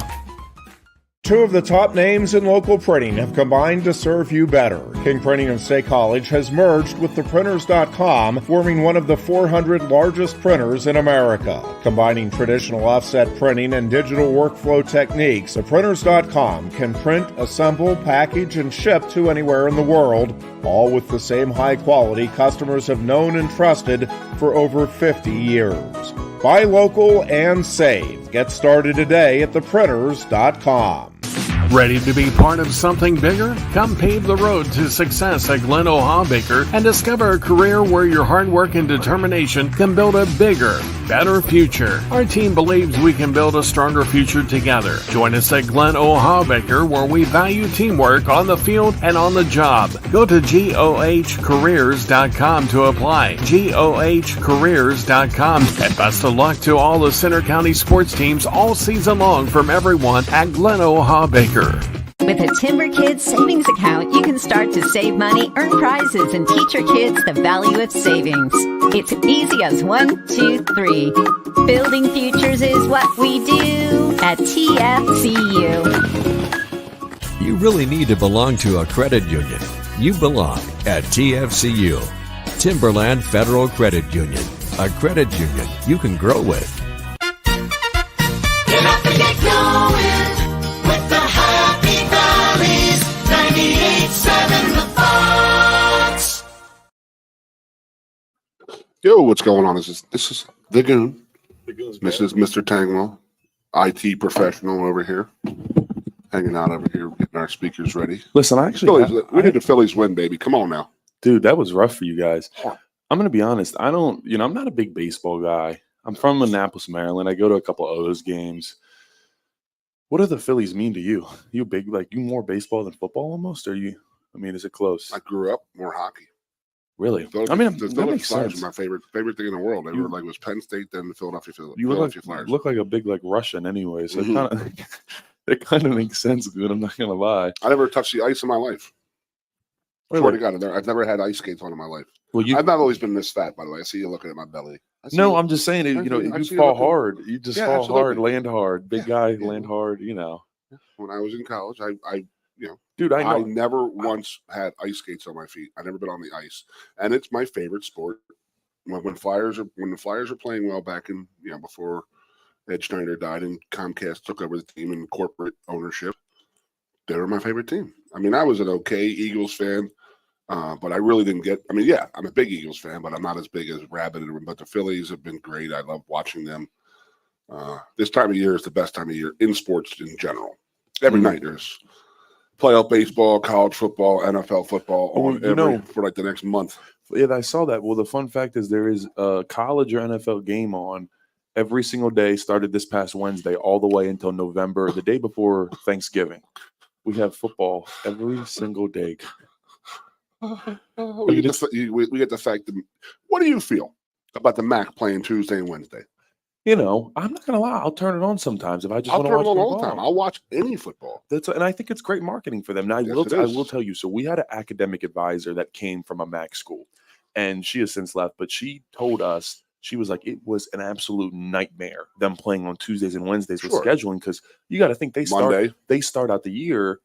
Two of the top names in local printing have combined to serve you better. King Printing of State College has merged with theprinters.com, forming one of the 400 largest printers in America. Combining traditional offset printing and digital workflow techniques, theprinters.com can print, assemble, package, and ship to anywhere in the world, all with the same high quality customers have known and trusted for over 50 years. Buy local and save. Get started today at theprinters.com. Ready to be part of something bigger? Come pave the road to success at Glen Baker and discover a career where your hard work and determination can build a bigger, better future. Our team believes we can build a stronger future together. Join us at Glen Baker, where we value teamwork on the field and on the job. Go to GOHcareers.com to apply. GOHcareers.com. And best of luck to all the Center County sports teams all season long from everyone at Glen Baker. With a Timber Kids savings account, you can start to save money, earn prizes, and teach your kids the value of savings. It's easy as 1, 2, 3. Building futures is what we do at TFCU. You really need to belong to a credit union. You belong at TFCU, Timberland Federal Credit Union, a credit union you can grow with. Get up and get going. 98.7 The Fox. Yo, what's going on? This is the Goon. This is Mr. Tangwell, IT professional over here, hanging out over here, getting our speakers ready. Listen, we need the Phillies win, baby. Come on now, dude. That was rough for you guys. I'm gonna be honest. I'm not a big baseball guy. I'm from Annapolis, Maryland. I go to a couple of O's games. What do the Phillies mean to you? You big, you more baseball than football almost? Or is it close? I grew up more hockey. Really? That makes sense. My favorite thing in the world. They were was Penn State, then the Philadelphia Flyers. You look like a big Russian anyway, so it kind of makes sense, dude. I'm not gonna lie. I never touched the ice in my life. Really? Swear to God, I've never had ice skates on in my life. Well, I've not always been this fat, by the way. I see you looking at my belly. No, I'm just saying, you fall hard. You just fall hard, land hard. Big guy, land hard, When I was in college, I dude, I know. I never once had ice skates on my feet. I've never been on the ice. And it's my favorite sport. When the Flyers are playing well back in, before Ed Schneider died and Comcast took over the team and corporate ownership, they were my favorite team. I mean, I was an okay Eagles fan. But I really didn't get. I'm a big Eagles fan, but I'm not as big as Rabbit. But the Phillies have been great. I love watching them. This time of year is the best time of year in sports in general. Every night there's playoff baseball, college football, NFL football for the next month. Yeah, I saw that. Well, the fun fact is there is a college or NFL game on every single day. Started this past Wednesday all the way until November, the day before Thanksgiving. We have football every single day. we get to thank them. What do you feel about the MAC playing Tuesday and Wednesday? You know, I'm not gonna lie. I'll turn it on sometimes if I just I'll want to turn watch it on football. all the time. I'll watch any football. And I think it's great marketing for them. Now, Yes, it I is. will tell you. So we had an academic advisor that came from a MAC school, and she has since left. But she told us she was like, it was an absolute nightmare them playing on Tuesdays and Wednesdays with Sure. scheduling, because you got to think they start out the year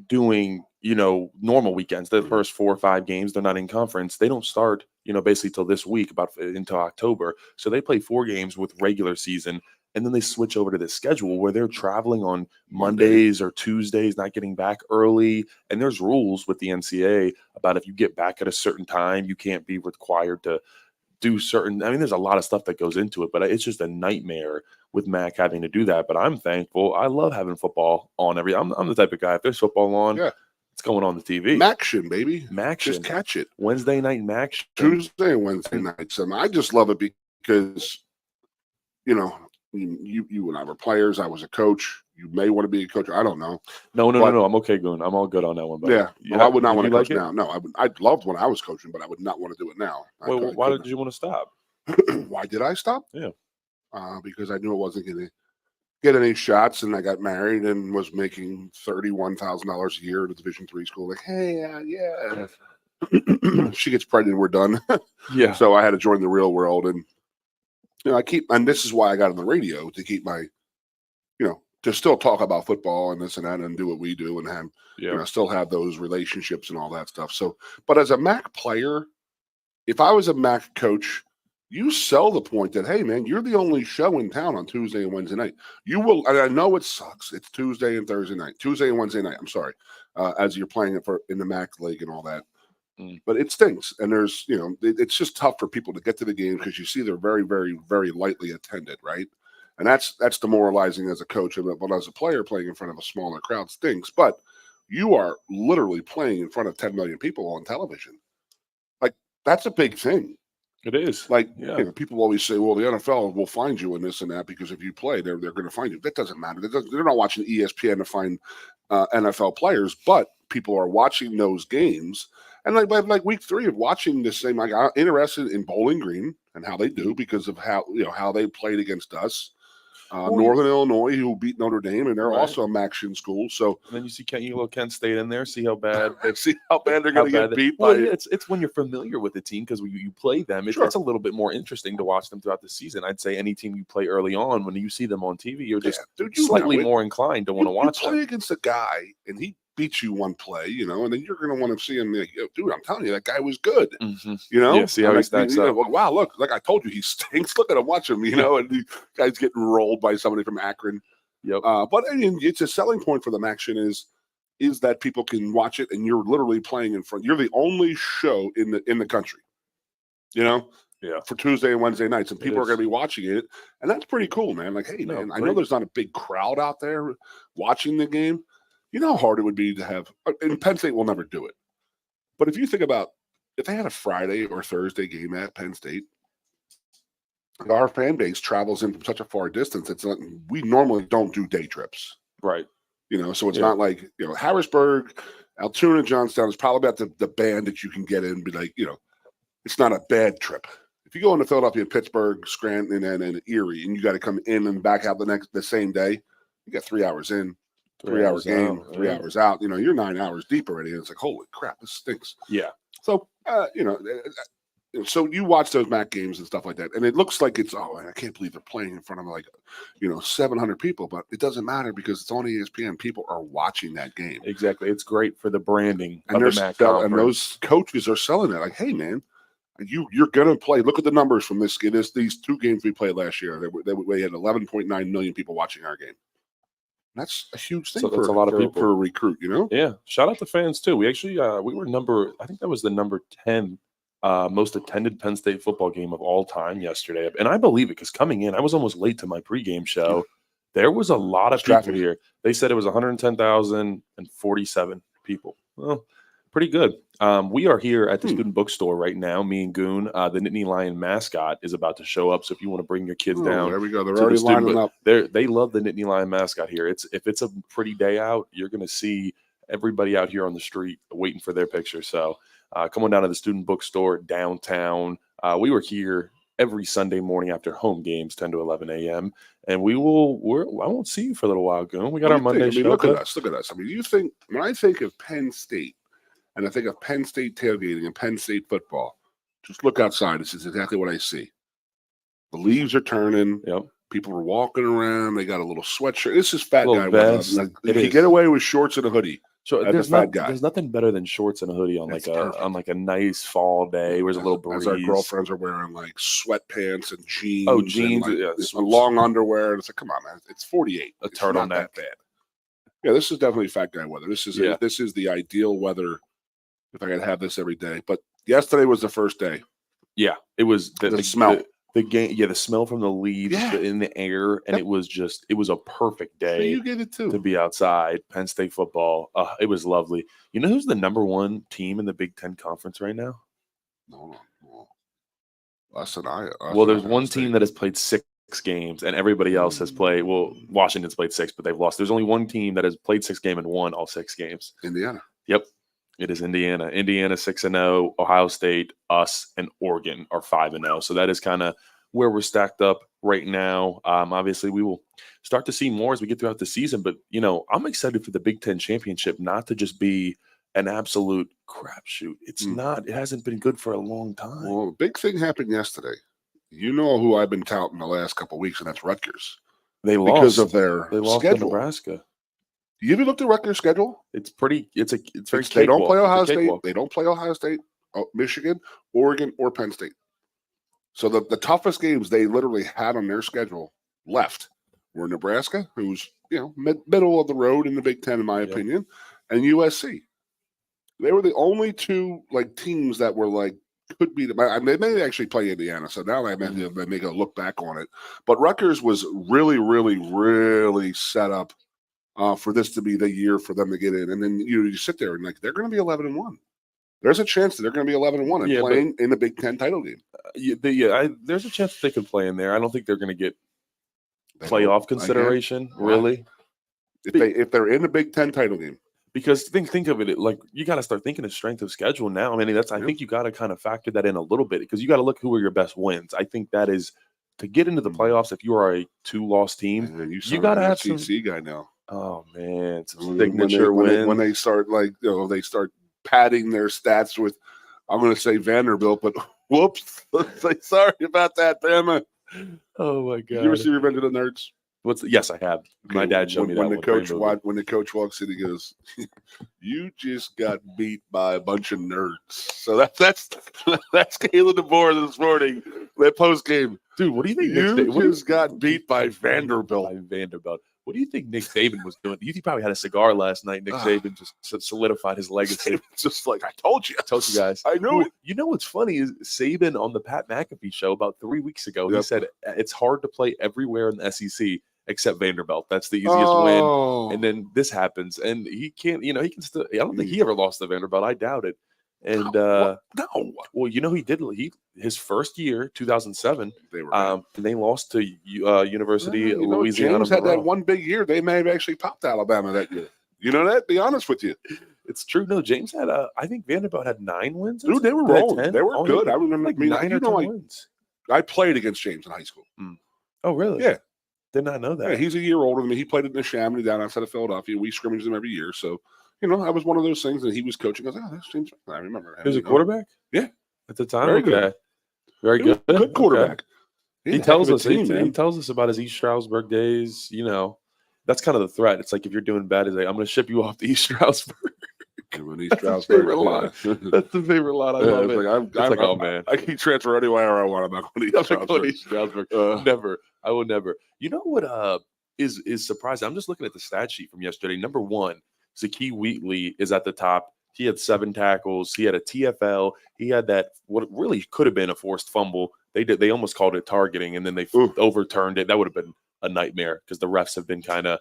doing, you know, normal weekends. The first 4 or 5 games, they're not in conference. They don't start, you know, basically till this week, about until October. So they play 4 games with regular season, and then they switch over to this schedule where they're traveling on Mondays or Tuesdays, not getting back early. And there's rules with the NCAA about if you get back at a certain time, you can't be required to do certain. I mean, there's a lot of stuff that goes into it, but it's just a nightmare with MAC having to do that. But I'm thankful. I love having football on I'm the type of guy, if there's football on, it's going on the TV. Maction, baby. Maction. Just catch it. Wednesday night Maction. Tuesday and Wednesday nights. And I just love it because, you know, you and I were players. I was a coach. You may want to be a coach. I don't know. No. I'm okay, Goon. I'm all good on that one. But yeah. Well, I would not want to coach like now. No, I loved when I was coaching, but I would not want to do it now. Well, why did you want to stop? Why did I stop? Yeah. Because I knew it wasn't going to get any shots, and I got married and was making $31,000 a year at a Division III school. Like, hey, she gets pregnant, we're done. Yeah. So I had to join the real world, and you know, and this is why I got on the radio, to keep my, you know, to still talk about football and this and that, and do what we do, and have, you know, still have those relationships and all that stuff. So, but as a MAC player, if I was a MAC coach, you sell the point that, hey, man, you're the only show in town on Tuesday and Wednesday night. You will, and I know it sucks. It's Tuesday and Thursday night, Tuesday and Wednesday night. I'm sorry, as you're playing it in the MAC league and all that. But it stinks, and there's, you know, it's just tough for people to get to the game because you see they're very, very, very lightly attended, right? And that's demoralizing as a coach, but as a player playing in front of a smaller crowd stinks. But you are literally playing in front of 10 million people on television. Like, that's a big thing. It is. Like, you know, people always say, well, the NFL will find you in this and that because if you play, they're going to find you. That doesn't matter. They're not watching ESPN to find NFL players, but people are watching those games. And like week 3 of watching this same, I got interested in Bowling Green and how they do because of how they played against us. Northern Illinois, who beat Notre Dame, and they're also a Maction school. So and then you see Kent State in there, see how bad they're going to get beat by. Well, it's when you're familiar with the team because you play them. It's a little bit more interesting to watch them throughout the season. I'd say any team you play early on, when you see them on TV, you're just slightly more inclined to want to watch them. You play against a guy, and he beats you one play, you know, and then you're going to want to see him. Like, dude, I'm telling you, that guy was good. You know, see how he stacks up. Wow, look, like I told you, he stinks. Look at him, watch him. You know, and the guy's getting rolled by somebody from Akron. Yep. But I mean, it's a selling point for the Maction is that people can watch it, and you're literally playing in front. You're the only show in the country. You know. Yeah. For Tuesday and Wednesday nights, and people are going to be watching it, and that's pretty cool, man. Like, hey, man, I know there's not a big crowd out there watching the game. You know how hard it would be to have, and Penn State will never do it. But if you think about, if they had a Friday or Thursday game at Penn State, our fan base travels in from such a far distance. It's not, we normally don't do day trips. Right. You know, so it's not like, you know, Harrisburg, Altoona, Johnstown is probably about the band that you can get in and be like, you know, it's not a bad trip. If you go into Philadelphia, Pittsburgh, Scranton, and Erie, and you got to come in and back out the same day, you got 3 hours in. 3 hour game, 3 hours out. You know, you're 9 hours deep already, and it's like, holy crap, this stinks. Yeah. So, you know, so you watch those MAC games and stuff like that, and it looks like it's, oh, I can't believe they're playing in front of like, you know, 700 people, but it doesn't matter because it's on ESPN. People are watching that game. Exactly. It's great for the branding and of the MAC conference. And those coaches are selling it. Like, hey, man, you're going to play. Look at the numbers from these 2 games we played last year. We had 11.9 million people watching our game. That's a huge thing for a lot of people for a recruit, you know? Yeah. Shout out to fans too. We actually we were I think that was the number 10 most attended Penn State football game of all time yesterday. And I believe it because coming in, I was almost late to my pregame show. There was a lot of people here. They said it was 110,047 people. Well, pretty good. We are here at the student bookstore right now. Me and Goon, the Nittany Lion mascot, is about to show up. So if you want to bring your kids down, there we go. They're already lining up. They love the Nittany Lion mascot here. If it's a pretty day out, you're going to see everybody out here on the street waiting for their picture. So come on down to the student bookstore downtown. We were here every Sunday morning after home games, 10 to 11 a.m. And I won't see you for a little while, Goon. We got our Monday show. Look at us. I mean, you think, when I think of Penn State, and I think of Penn State tailgating and Penn State football, just look outside. This is exactly what I see. The leaves are turning. Yep. People are walking around. They got a little sweatshirt. This is fat Little guy. vest. Like, you get away with shorts and a hoodie. So As there's nothing better than shorts and a hoodie on It's like a nice fall day. Where's a little breeze. As our girlfriends are wearing like sweatpants and jeans. Oh, jeans, and yeah, long underwear. It's like, come on, man. It's 48. A It's not turtleneck. that bad. Yeah, this is definitely fat guy weather. This is the ideal weather if I could have this every day. But yesterday was the first day. Yeah, it was The smell. The game, the smell from the leaves in the air, and it was a perfect So day you get it too. to be outside. Penn State football, it was lovely. You know who's the number one team in the Big Ten Conference right now? No. Us and I. Well, there's one team that has played 6 games, and everybody else has played. Well, Washington's played 6, but they've lost. There's only one team that has played 6 games and won all 6 games. Indiana. Yep. It is Indiana. Indiana 6-0. Ohio State, us, and Oregon are 5-0. So that is kind of where we're stacked up right now. Obviously, we will start to see more as we get throughout the season. But I'm excited for the Big Ten championship not to just be an absolute crapshoot. It's not. It hasn't been good for a long time. Well, a big thing happened yesterday. You know who I've been touting the last couple of weeks, and that's Rutgers. They lost because of their They lost to schedule. Nebraska. You ever looked at Rutgers' schedule? It's very. They don't play Ohio State. cakewalk. They don't play Ohio State, Michigan, Oregon, or Penn State. So the toughest games they literally had on their schedule left were Nebraska, who's middle of the road in the Big Ten, in my opinion, and USC. They were the only two teams that were could be. They may actually play Indiana, so now they may go look back on it. But Rutgers was really, really, really set up for this to be the year for them to get in, and then you sit there and they're going to be 11-1. There's a chance that they're going to be 11-1 and playing in the Big Ten title game. There's a chance that they could play in there. I don't think they're going to get playoff consideration, really. If they're in the Big Ten title game, because think of it like you got to start thinking of strength of schedule now. I mean, I think you got to kind of factor that in a little bit because you got to look who are your best wins. I think that is to get into the playoffs. If you are a 2-loss team, you got to have some guy now. Oh man, some signature wins when they start they start padding their stats with. I'm going to say Vanderbilt, but whoops, sorry about that, Bama. Oh my god! Did you ever see Revenge of the Nerds? Yes, I have. My dad showed me that. When the coach walks in, he goes, "You just got beat by a bunch of nerds." So that's Kayla DeBoer this morning. That post game, dude. What do you think? You just got beat by Vanderbilt. What do you think Nick Saban was doing? He probably had a cigar last night. Nick Saban just solidified his legacy. Just I told you guys. I know. You know what's funny is Saban on the Pat McAfee show about 3 weeks ago. He said it's hard to play everywhere in the SEC except Vanderbilt. That's the easiest win. And then this happens, and he can't. He can still. I don't think he ever lost to Vanderbilt. I doubt it. And no. Well, he did. His first year, 2007. They lost to University of Louisiana. James had that one big year. They may have actually popped Alabama that year. You know that? Be honest with you. It's true. No, James had. I think Vanderbilt had 9 wins. Dude, they were rolling. They were good. I remember 9 or 10 wins. I played against James in high school. Oh, really? Yeah. Did not know that. Yeah, he's a year older than me. He played in the Chamonix down outside of Philadelphia. We scrimmaged him every year. So, I was one of those things that he was coaching. I was like, that's James. I remember. He was a quarterback? Yeah. At the time? Very good. Very good. Good quarterback. Okay. He tells us he tells us about his East Stroudsburg days. That's kind of the threat. It's like if you're doing bad, it's like, I'm going to ship you off to East Stroudsburg. That's the favorite line. That's the favorite line. I love it. Oh man, I can transfer anywhere I want. I'm not going to East Stroudsburg. Never. I would never. You know what? Is surprising. I'm just looking at the stat sheet from yesterday. Number 1, Zakee Wheatley is at the top. He had 7 tackles. He had a TFL. He had that what really could have been a forced fumble. They almost called it targeting, and then they overturned it. That would have been a nightmare because the refs have been kind of.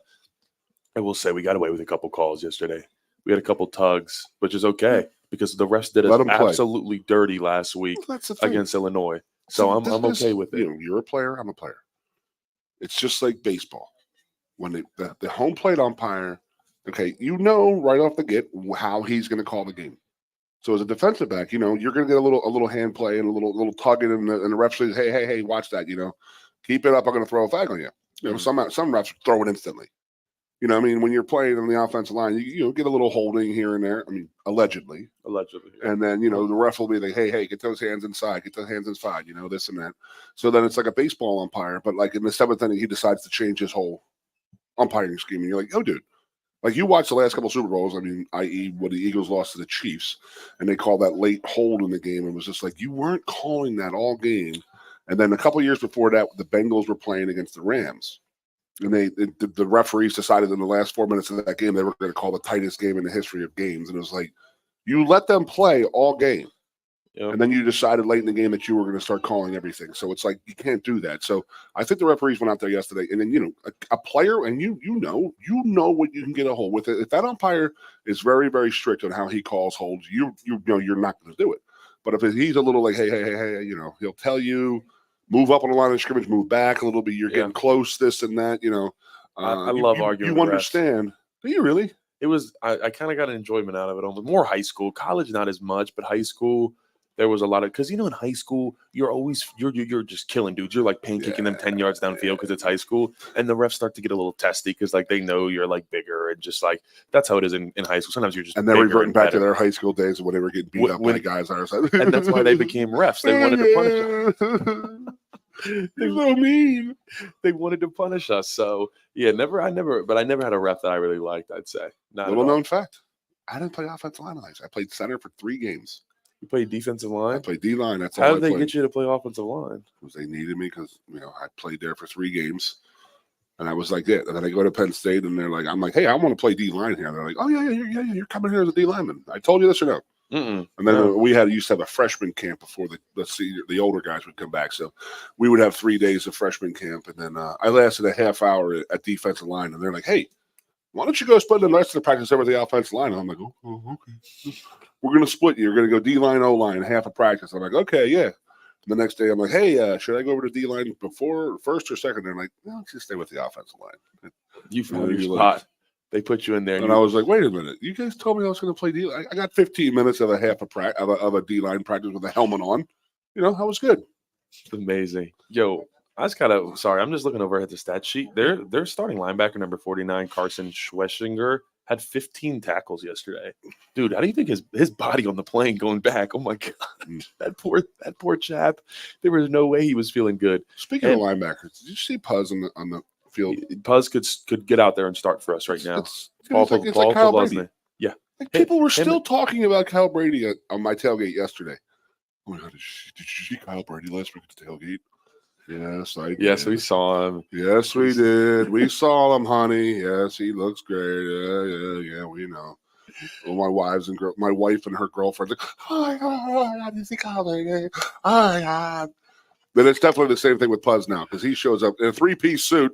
I will say we got away with a couple calls yesterday. We had a couple tugs, which is okay because the refs did us absolutely dirty last week against Illinois. So I'm okay with it. You're a player. I'm a player. It's just like baseball. When the home plate umpire Okay, you know right off the get how he's going to call the game. So as a defensive back, you know you're going to get a little hand play and a little tugging, and the ref says, hey, watch that. You know, keep it up. I'm going to throw a flag on you. You know, some refs throw it instantly. You know, I mean, when you're playing on the offensive line, you get a little holding here and there. I mean, allegedly. Yeah. And then, you know, the ref will be like, hey, get those hands inside, you know, this and that. So then it's like a baseball umpire, but like in the seventh inning, he decides to change his whole umpiring scheme. And you're like, oh, dude. Like you watched the last couple of Super Bowls, I mean, i.e. when the Eagles lost to the Chiefs, and they called that late hold in the game. It was just like, you weren't calling that all game. And then a couple of years before that, the Bengals were playing against the Rams. And the referees decided in the last 4 minutes of that game they were going to call the tightest game in the history of games. And it was like, you let them play all game. Yep. And then you decided late in the game that you were going to start calling everything. So it's like, you can't do that. So I think the referees went out there yesterday. And then, you know, a player, and you know what you can get a hold with it. If that umpire is very, very strict on how he calls holds, you know you're not going to do it. But if he's a little like, hey, you know, he'll tell you, move up on the line of scrimmage, move back a little bit. You're getting close, this and that. You know, I love arguing. You understand? Do you really? It was. I kind of got an enjoyment out of it. Almost more high school, college, not as much, but high school. There was a lot of, because you know in high school you're just killing dudes. You're like pancaking them 10 yards downfield because it's high school, and the refs start to get a little testy because like they know you're like bigger, and just like that's how it is in high school. Sometimes you're just and they're reverting back to their high school days when they were getting beat up by guys on our side, and that's why they became refs. They wanted to punish us. They're so mean. They wanted to punish us. So yeah, I never had a ref that I really liked. I'd say. Little known fact: I didn't play offensive line. I played center for 3 games. You played defensive line? I played D-line. That's how did they get you to play offensive line? Because they needed me because, you know, I played there for 3 games. And I was like, yeah. And then I go to Penn State, and they're like, I'm like, hey, I want to play D-line here. And they're like, oh, yeah, you're coming here as a D-lineman. I told you this or no? Mm-mm. And then we used to have a freshman camp before the older guys would come back. So we would have 3 days of freshman camp. And then I lasted a half hour at defensive line. And they're like, hey, why don't you go spend the rest of the practice over the offensive line? And I'm like, oh okay. We're going to split you. You're going to go D-line, O-line, half a practice. I'm like, okay, yeah. And the next day, I'm like, hey, should I go over to D-line before first or second? They're like, no, just stay with the offensive line. You found your spot. They put you in there. And I was like, wait a minute. You guys told me I was going to play D-line. I got 15 minutes of a D-line practice with a helmet on. You know, that was good. Amazing. Yo, I'm just looking over at the stat sheet. Their starting linebacker, number 49, Carson Schweschinger, had 15 tackles yesterday. Dude, how do you think his body on the plane going back? Oh my God. That poor chap. There was no way he was feeling good. Speaking of linebackers, did you see Puz on the field? Puz could get out there and start for us right now. It's like Kyle Brady. Yeah. Like people were still talking about Kyle Brady on my tailgate yesterday. Oh my God, did you see Kyle Brady last week at the tailgate? Yes, I did. Yes, we saw him. Yes, we did. We saw him, honey. Yes, he looks great. Yeah, we know. Well, my wife and her girlfriend, like, oh my God, is he coming? Oh my God. Then it's definitely the same thing with Puz now because he shows up in a 3-piece suit.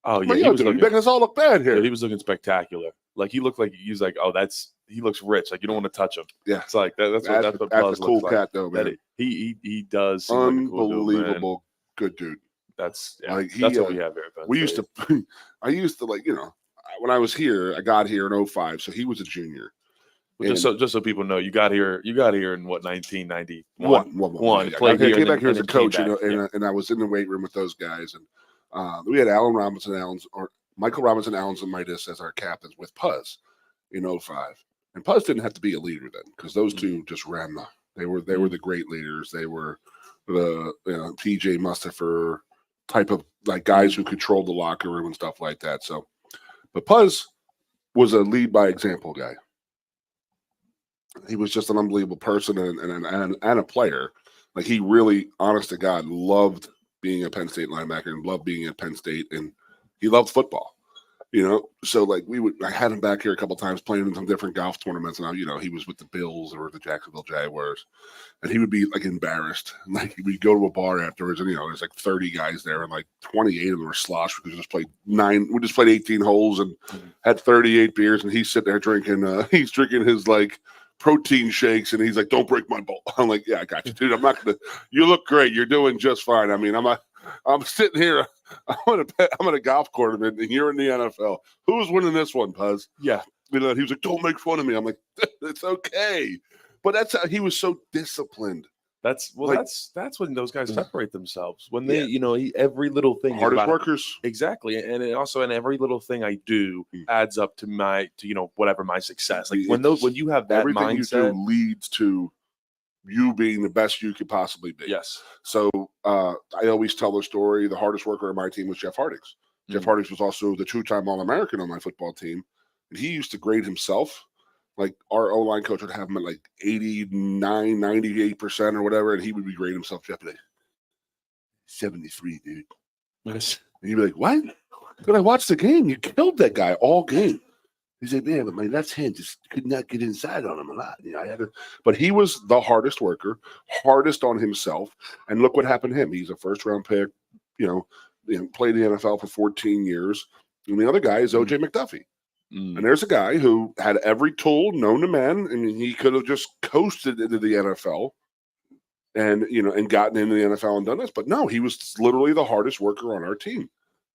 Oh yeah, he was making us all look bad here. Yeah, he was looking spectacular. Like he looked like he's like, oh, he looks rich. Like you don't want to touch him. Yeah, it's like that's what Puz a cool looks cat like. though, man. He does seem unbelievable like a cool dude, good dude. That's what we have here. I used to like, you know, when I was here, I got here in 05, so he was a junior. Well, just so people know, you got here in what, 1991? One. I came back here as a coach, and I was in the weight room with those guys, and we had Michael Robinson, Allens, and Midas as our captains with Puz in 05. And Puz didn't have to be a leader then because those two just ran they were the great leaders. They were the PJ Mustafa type of like guys who controlled the locker room and stuff like that. So, but Puz was a lead by example guy. He was just an unbelievable person and a player. Like he really, honest to God, loved being a Penn State linebacker and loved being at Penn State, and he loved football. You know, so like I had him back here a couple times playing in some different golf tournaments, and he was with the Bills or the Jacksonville Jaguars, and he would be like embarrassed. Like we'd go to a bar afterwards, and there's like 30 guys there, and like 28 of them were sloshed because we just played 18 holes and had 38 beers, and he's sitting there drinking. He's drinking his like protein shakes, and he's like, "Don't break my bowl." I'm like, "Yeah, I got you, dude. I'm not gonna. You look great. You're doing just fine. I mean, I'm not." I'm sitting here. I'm at a golf tournament, and you're in the NFL. Who's winning this one, Puz? Yeah. He was like, "Don't make fun of me." I'm like, "It's okay," but that's how he was so disciplined. That's when those guys separate themselves. When they, Yeah. every little thing is Hardest about workers. exactly, and it also, and every little thing I do adds up to whatever my success. Like when you have that Everything mindset, you do leads to you being the best you could possibly be. yes, So I always tell the story. The hardest worker on my team was Jeff Hardings. Jeff Hardings was also the two-time All-American on my football team, and he used to grade himself. Like our O-line coach would have him at like 89, 98% or whatever, and he would be grading himself. Jeff would be like, 73, dude. yes. And he'd be like, "What?" But I watched the game. You killed that guy all game. He's like, "Man, but my left hand just could not get inside on him a lot." I had to, but he was the hardest worker, hardest on himself. And look what happened to him. He's a first-round pick. Played the NFL for 14 years. And the other guy is O.J. McDuffie. And there's a guy who had every tool known to man, and he could have just coasted into the NFL and gotten into the NFL and done this. But no, he was literally the hardest worker on our team.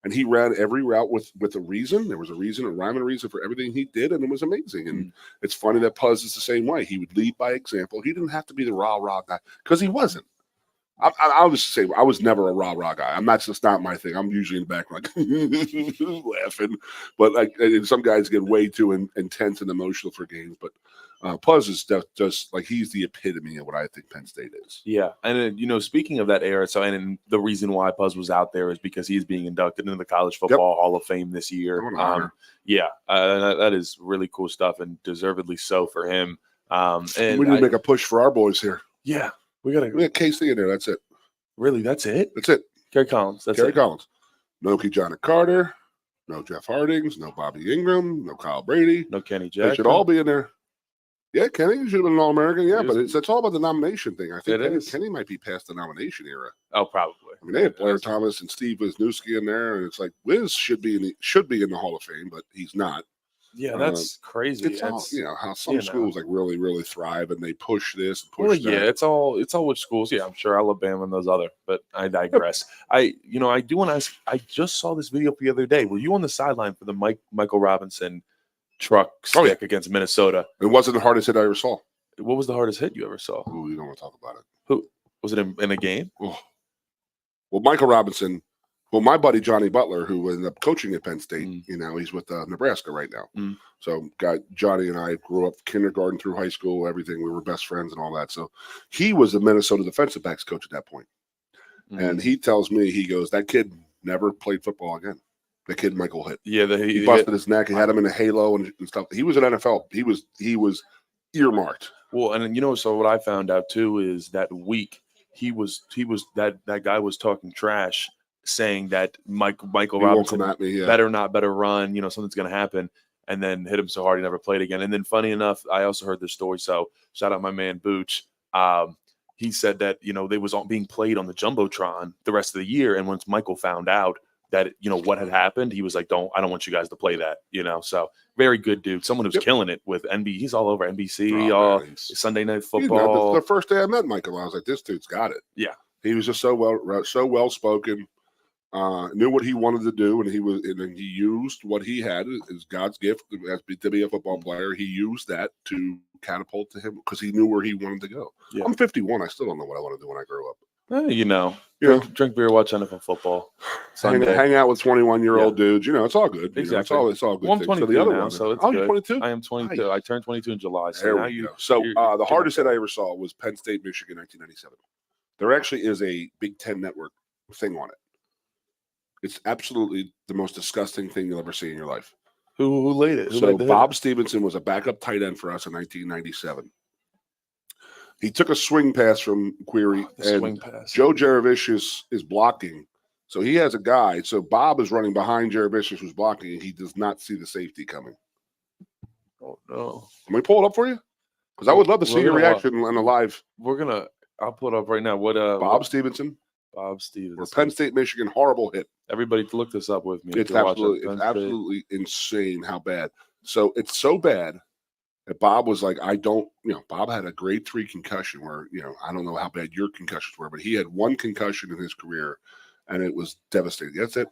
And he ran every route with a reason. There was a reason, a rhyme and reason for everything he did, and it was amazing. And it's funny that Puz is the same way. He would lead by example. He didn't have to be the rah-rah guy because he wasn't. I was the same. I was never a rah-rah guy. That's not my thing. I'm usually in the background laughing. But and some guys get way too intense and emotional for games. But Puz is just like he's the epitome of what I think Penn State is. Yeah, and speaking of that era, and the reason why Puz was out there is because he's being inducted into the College Football Hall of Fame this year. That is really cool stuff, and deservedly so for him. And we need to make a push for our boys here. Yeah, we got KC in there. That's it. Really, that's it. That's it. Kerry Collins. Kerry Collins. No Kijana Carter. No Jeff Hardings. No Bobby Ingram. No Kyle Brady. No Kenny Jackson. They should all be in there. Yeah, Kenny should have been an All-American. Yeah, but it's all about the nomination thing. I think Kenny might be past the nomination era. Oh, probably. I mean, they had Blair Thomas and Steve Wisniewski in there, and it's like Wiz should be in the Hall of Fame, but he's not. Yeah, that's crazy. It's all, how some schools like really, really thrive and they push this and push that. Yeah, it's all which schools. Yeah, I'm sure Alabama and those other, but I digress. I do want to ask, I just saw this video the other day. Were you on the sideline for the Michael Robinson truck stick against Minnesota? It wasn't the hardest hit I ever saw. What was the hardest hit you ever saw? Oh, you don't want to talk about it. Who was it in a game? Oh. Well, Michael Robinson. Well, my buddy Johnny Butler, who ended up coaching at Penn State, he's with Nebraska right now. So, Johnny and I grew up kindergarten through high school, everything. We were best friends and all that. So, he was the Minnesota defensive backs coach at that point. And he tells me, he goes, that kid never played football again. The kid Michael hit. Yeah, he busted his neck. He had him in a halo and stuff. He was an NFL. He was earmarked. Well, and so what I found out too is that week that guy was talking trash, saying that Michael Robinson better run, something's going to happen, and then hit him so hard he never played again. And then funny enough, I also heard this story. So shout out my man Booch. He said that, they was all being played on the Jumbotron the rest of the year. And once Michael found out that, what had happened, he was like, I don't want you guys to play that, so very good dude. Someone who's killing it with NBC. He's all over NBC, Sunday Night Football. The first day I met Michael, I was like, this dude's got it. Yeah. He was just so well spoken. Knew what he wanted to do, and he used what he had as God's gift to be a football player. He used that to catapult to him because he knew where he wanted to go. Yeah. I'm 51. I still don't know what I want to do when I grow up. Drink beer, watch NFL football. Hang out with 21-year-old dudes. It's all good. Exactly. It's all good. Well, I'm 22 now, so it's good. You're 22? I am 22. Nice. I turned 22 in July. So there we go. So the hardest hit I ever saw was Penn State, Michigan, 1997. There actually is a Big Ten Network thing on it. It's absolutely the most disgusting thing you'll ever see in your life. Who laid it? So Bob Stevenson was a backup tight end for us in 1997. He took a swing pass from Query, and Joe Jaravicius is blocking. So he has a guy. So Bob is running behind Jaravicius, who's blocking, and he does not see the safety coming. Oh, no. Let me pull it up for you? Because I would love to see your reaction on a live. I'll pull it up right now. Bob Stevenson. Or Penn State, Michigan, horrible hit. Everybody look this up with me. It's absolutely insane how bad. So it's so bad that Bob was like, Bob had a grade 3 concussion where, I don't know how bad your concussions were, but he had one concussion in his career. and it was devastating. That's it.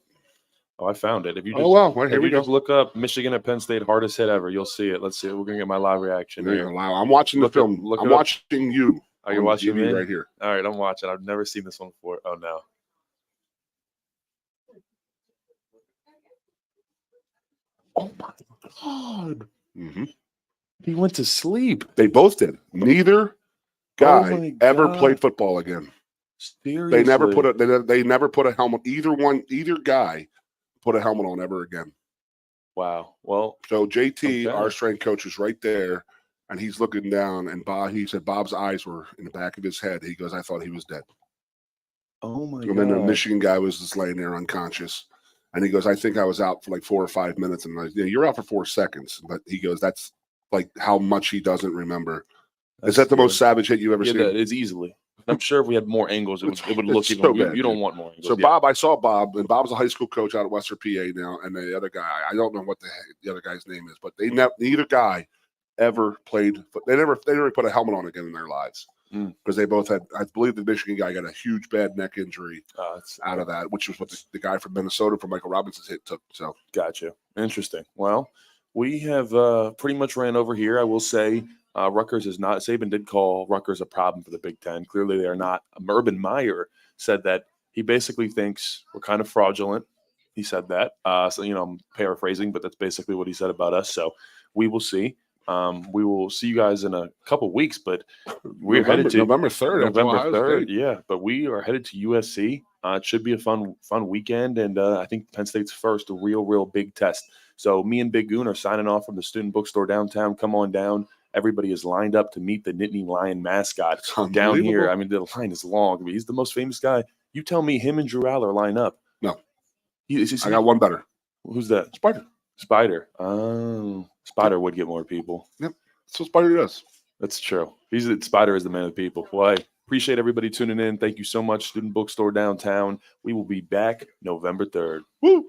Oh, I found it. If you just, Oh, well, here if we you go. just look up Michigan at Penn State, hardest hit ever, you'll see it. Let's see. We're gonna get my live reaction There you here. go, Lyle. I'm watching the Look film. up- I'm watching you. Are you on watching TV me right here? All right, I'm watching. I've never seen this one before. Oh no. Oh my God. Mm-hmm. He went to sleep. They both did. Neither guy my ever God. played football again. Seriously. They never put a helmet. Either guy put a helmet on ever again. Wow. Well, So JT, Okay. our strength coach, is right there, and he's looking down. And he said Bob's eyes were in the back of his head. He goes, I thought he was dead. oh my And then the God. Michigan guy was just laying there unconscious. And he goes, I think I was out for like 4 or 5 minutes. And I'm like, yeah, you're out for 4 seconds. But he goes, that's like how much he doesn't remember. Is that the most savage hit you ever Yeah, seen? that is easily. I'm sure if we had more angles, it would look It's even. so you, bad, you don't dude. want more angles. So yeah. I saw Bob, and Bob's a high school coach out of Western PA now, and the other guy, I don't know what the other guy's name is, but neither guy ever played. They never put a helmet on again in their lives because they both had. I believe the Michigan guy got a huge bad neck injury out of that, which was what the guy from Minnesota from Michael Robinson's hit took. So Gotcha. Interesting. Well, we have pretty much ran over here. I will say Rutgers is not. Saban did call Rutgers a problem for the Big Ten. Clearly, they are not. Urban Meyer said that he basically thinks we're kind of fraudulent. He said that. So, I'm paraphrasing, but that's basically what he said about us. So we will see. We will see you guys in a couple weeks, but we're headed to November 3rd. November 3rd. Yeah, but we are headed to USC. It should be a fun weekend, and I think Penn State's first real big test. So me and Big Goon are signing off from the student bookstore downtown. Come on down. Everybody is lined up to meet the Nittany Lion mascot down here. I mean, the line is long. I mean, he's the most famous guy. You tell me him and Drew Aller line up. No. I got one better. Who's that? Spider. Oh, Spider would get more people. Yep. That's what Spider does. That's true. Spider is the man of the people. Well, I appreciate everybody tuning in. Thank you so much, Student Bookstore Downtown. We will be back November 3rd. Woo!